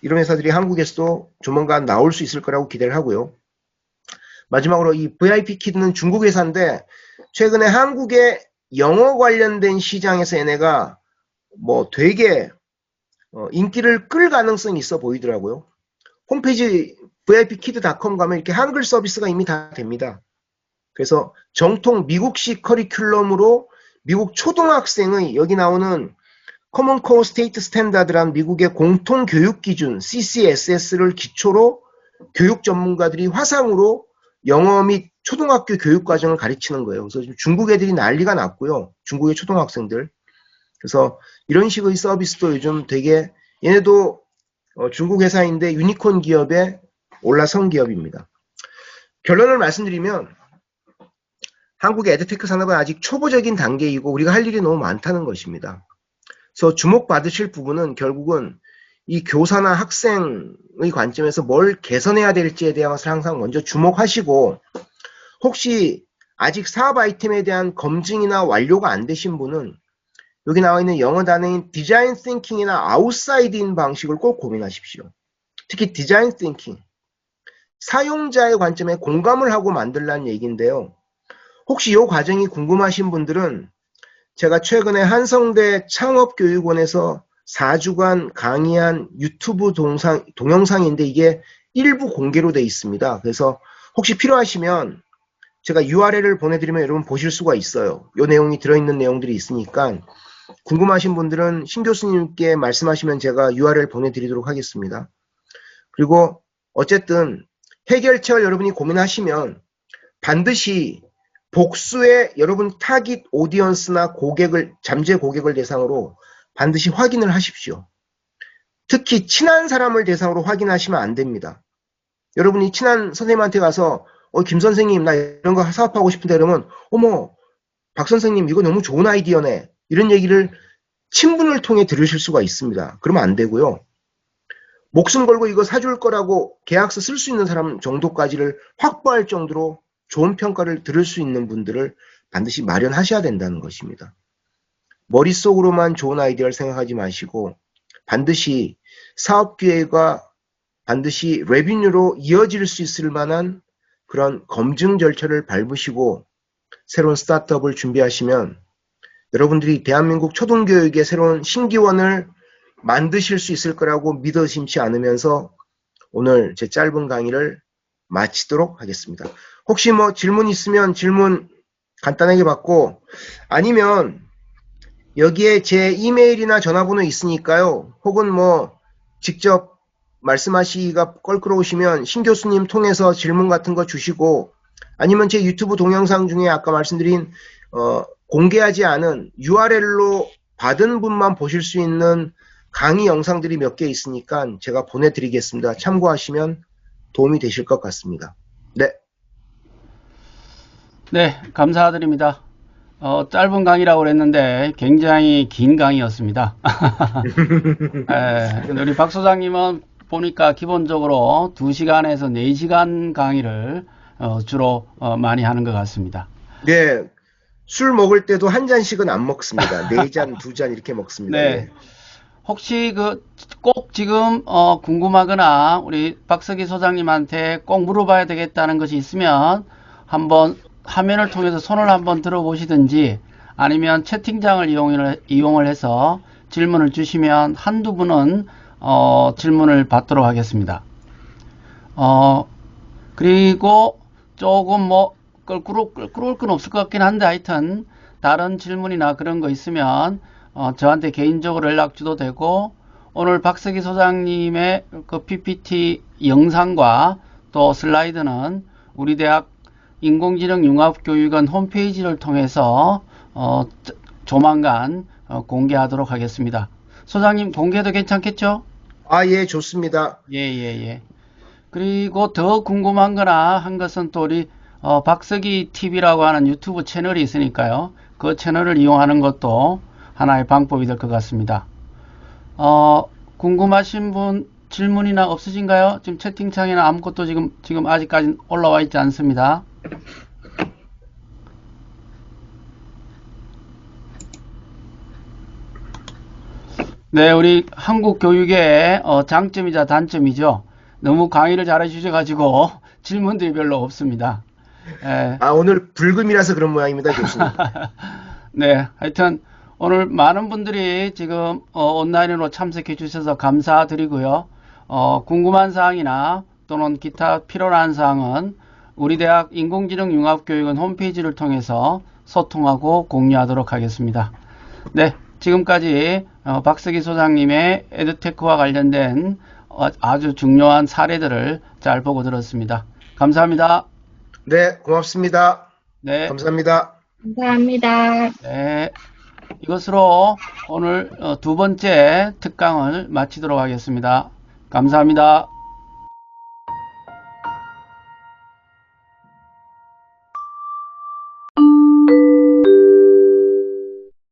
이런 회사들이 한국에서도 조만간 나올 수 있을 거라고 기대를 하고요. 마지막으로 이 VIP 키드는 중국 회사인데 최근에 한국의 영어 관련된 시장에서 얘네가 되게 인기를 끌 가능성이 있어 보이더라고요. 홈페이지 vipkids.com 가면 이렇게 한글 서비스가 이미 다 됩니다. 그래서 정통 미국식 커리큘럼으로 미국 초등학생의 여기 나오는 Common Core State Standard라는 미국의 공통 교육 기준 CCSS를 기초로 교육 전문가들이 화상으로 영어 및 초등학교 교육 과정을 가르치는 거예요. 그래서 중국 애들이 난리가 났고요. 중국의 초등학생들. 그래서 이런 식의 서비스도 요즘 되게, 얘네도 중국 회사인데 유니콘 기업에 올라선 기업입니다. 결론을 말씀드리면 한국의 에듀테크 산업은 아직 초보적인 단계이고 우리가 할 일이 너무 많다는 것입니다. 그래서 주목받으실 부분은 결국은 이 교사나 학생의 관점에서 뭘 개선해야 될지에 대한 것을 항상 먼저 주목하시고, 혹시 아직 사업 아이템에 대한 검증이나 완료가 안 되신 분은 여기 나와 있는 영어 단어인 디자인 띵킹이나 아웃사이드인 방식을 꼭 고민하십시오. 특히 디자인 띵킹. 사용자의 관점에 공감을 하고 만들라는 얘기인데요. 혹시 이 과정이 궁금하신 분들은 제가 최근에 한성대 창업교육원에서 4주간 강의한 유튜브 동영상인데 이게 일부 공개로 되어 있습니다. 그래서 혹시 필요하시면 제가 URL을 보내드리면 여러분 보실 수가 있어요. 이 내용이 들어있는 내용들이 있으니까 궁금하신 분들은 신 교수님께 말씀하시면 제가 URL 보내드리도록 하겠습니다. 그리고 어쨌든 해결책을 여러분이 고민하시면 반드시 복수의 여러분 타깃 오디언스나 잠재 고객을 대상으로 반드시 확인을 하십시오. 특히 친한 사람을 대상으로 확인하시면 안 됩니다. 여러분이 친한 선생님한테 가서 김 선생님 나 이런 거 사업하고 싶은데 그러면 어머 박 선생님 이거 너무 좋은 아이디어네. 이런 얘기를 친분을 통해 들으실 수가 있습니다. 그러면 안 되고요. 목숨 걸고 이거 사줄 거라고 계약서 쓸 수 있는 사람 정도까지를 확보할 정도로 좋은 평가를 들을 수 있는 분들을 반드시 마련하셔야 된다는 것입니다. 머릿속으로만 좋은 아이디어를 생각하지 마시고 반드시 사업기회가 반드시 레비뉴로 이어질 수 있을 만한 그런 검증 절차를 밟으시고 새로운 스타트업을 준비하시면 여러분들이 대한민국 초등교육의 새로운 신기원을 만드실 수 있을 거라고 믿어 의심치 않으면서 오늘 제 짧은 강의를 마치도록 하겠습니다. 혹시 질문 있으면 질문 간단하게 받고, 아니면 여기에 제 이메일이나 전화번호 있으니까요. 혹은 직접 말씀하시기가 껄끄러우시면 신 교수님 통해서 질문 같은 거 주시고, 아니면 제 유튜브 동영상 중에 아까 말씀드린 공개하지 않은 URL로 받은 분만 보실 수 있는 강의 영상들이 몇 개 있으니까 제가 보내드리겠습니다. 참고하시면 도움이 되실 것 같습니다. 네.
네, 감사드립니다. 짧은 강의라고 그랬는데 굉장히 긴 강의였습니다. 근데 우리 박 소장님은 보니까 기본적으로 2시간에서 4시간 강의를 주로 많이 하는 것 같습니다.
네. 술 먹을 때도 한 잔씩은 안 먹습니다. 네 잔, 두 잔 이렇게 먹습니다.
네.
예.
혹시 꼭 지금 궁금하거나 우리 박석희 소장님한테 꼭 물어봐야 되겠다는 것이 있으면 한번 화면을 통해서 손을 한번 들어보시든지 아니면 채팅창을 이용을 해서 질문을 주시면 한두 분은 질문을 받도록 하겠습니다. 그리고 조금 끌끌올 건 없을 것 같긴 한데 하여튼 다른 질문이나 그런 거 있으면 저한테 개인적으로 연락 주도 되고, 오늘 박석희 소장님의 그 PPT 영상과 또 슬라이드는 우리 대학 인공지능융합교육원 홈페이지를 통해서 조만간 공개하도록 하겠습니다. 소장님 공개해도 괜찮겠죠?
아, 예, 좋습니다.
예. 그리고 더 궁금한 거나 한 것은 또 우리 박석희 TV라고 하는 유튜브 채널이 있으니까요. 그 채널을 이용하는 것도 하나의 방법이 될 것 같습니다. 궁금하신 분 질문이나 없으신가요? 지금 채팅창에는 아무것도 지금 아직까지 올라와 있지 않습니다. 네, 우리 한국 교육의 장점이자 단점이죠. 너무 강의를 잘해 주셔가지고 질문들이 별로 없습니다. 예.
아, 오늘 불금이라서 그런 모양입니다, 교수님.
네, 하여튼 오늘 많은 분들이 지금 온라인으로 참석해 주셔서 감사드리고요. 궁금한 사항이나 또는 기타 필요한 사항은 우리 대학 인공지능융합교육원 홈페이지를 통해서 소통하고 공유하도록 하겠습니다. 네, 지금까지 박석희 소장님의 에듀테크와 관련된 아주 중요한 사례들을 잘 보고 들었습니다. 감사합니다.
네, 고맙습니다.
네.
감사합니다.
감사합니다.
네, 이것으로 오늘 두 번째 특강을 마치도록 하겠습니다. 감사합니다.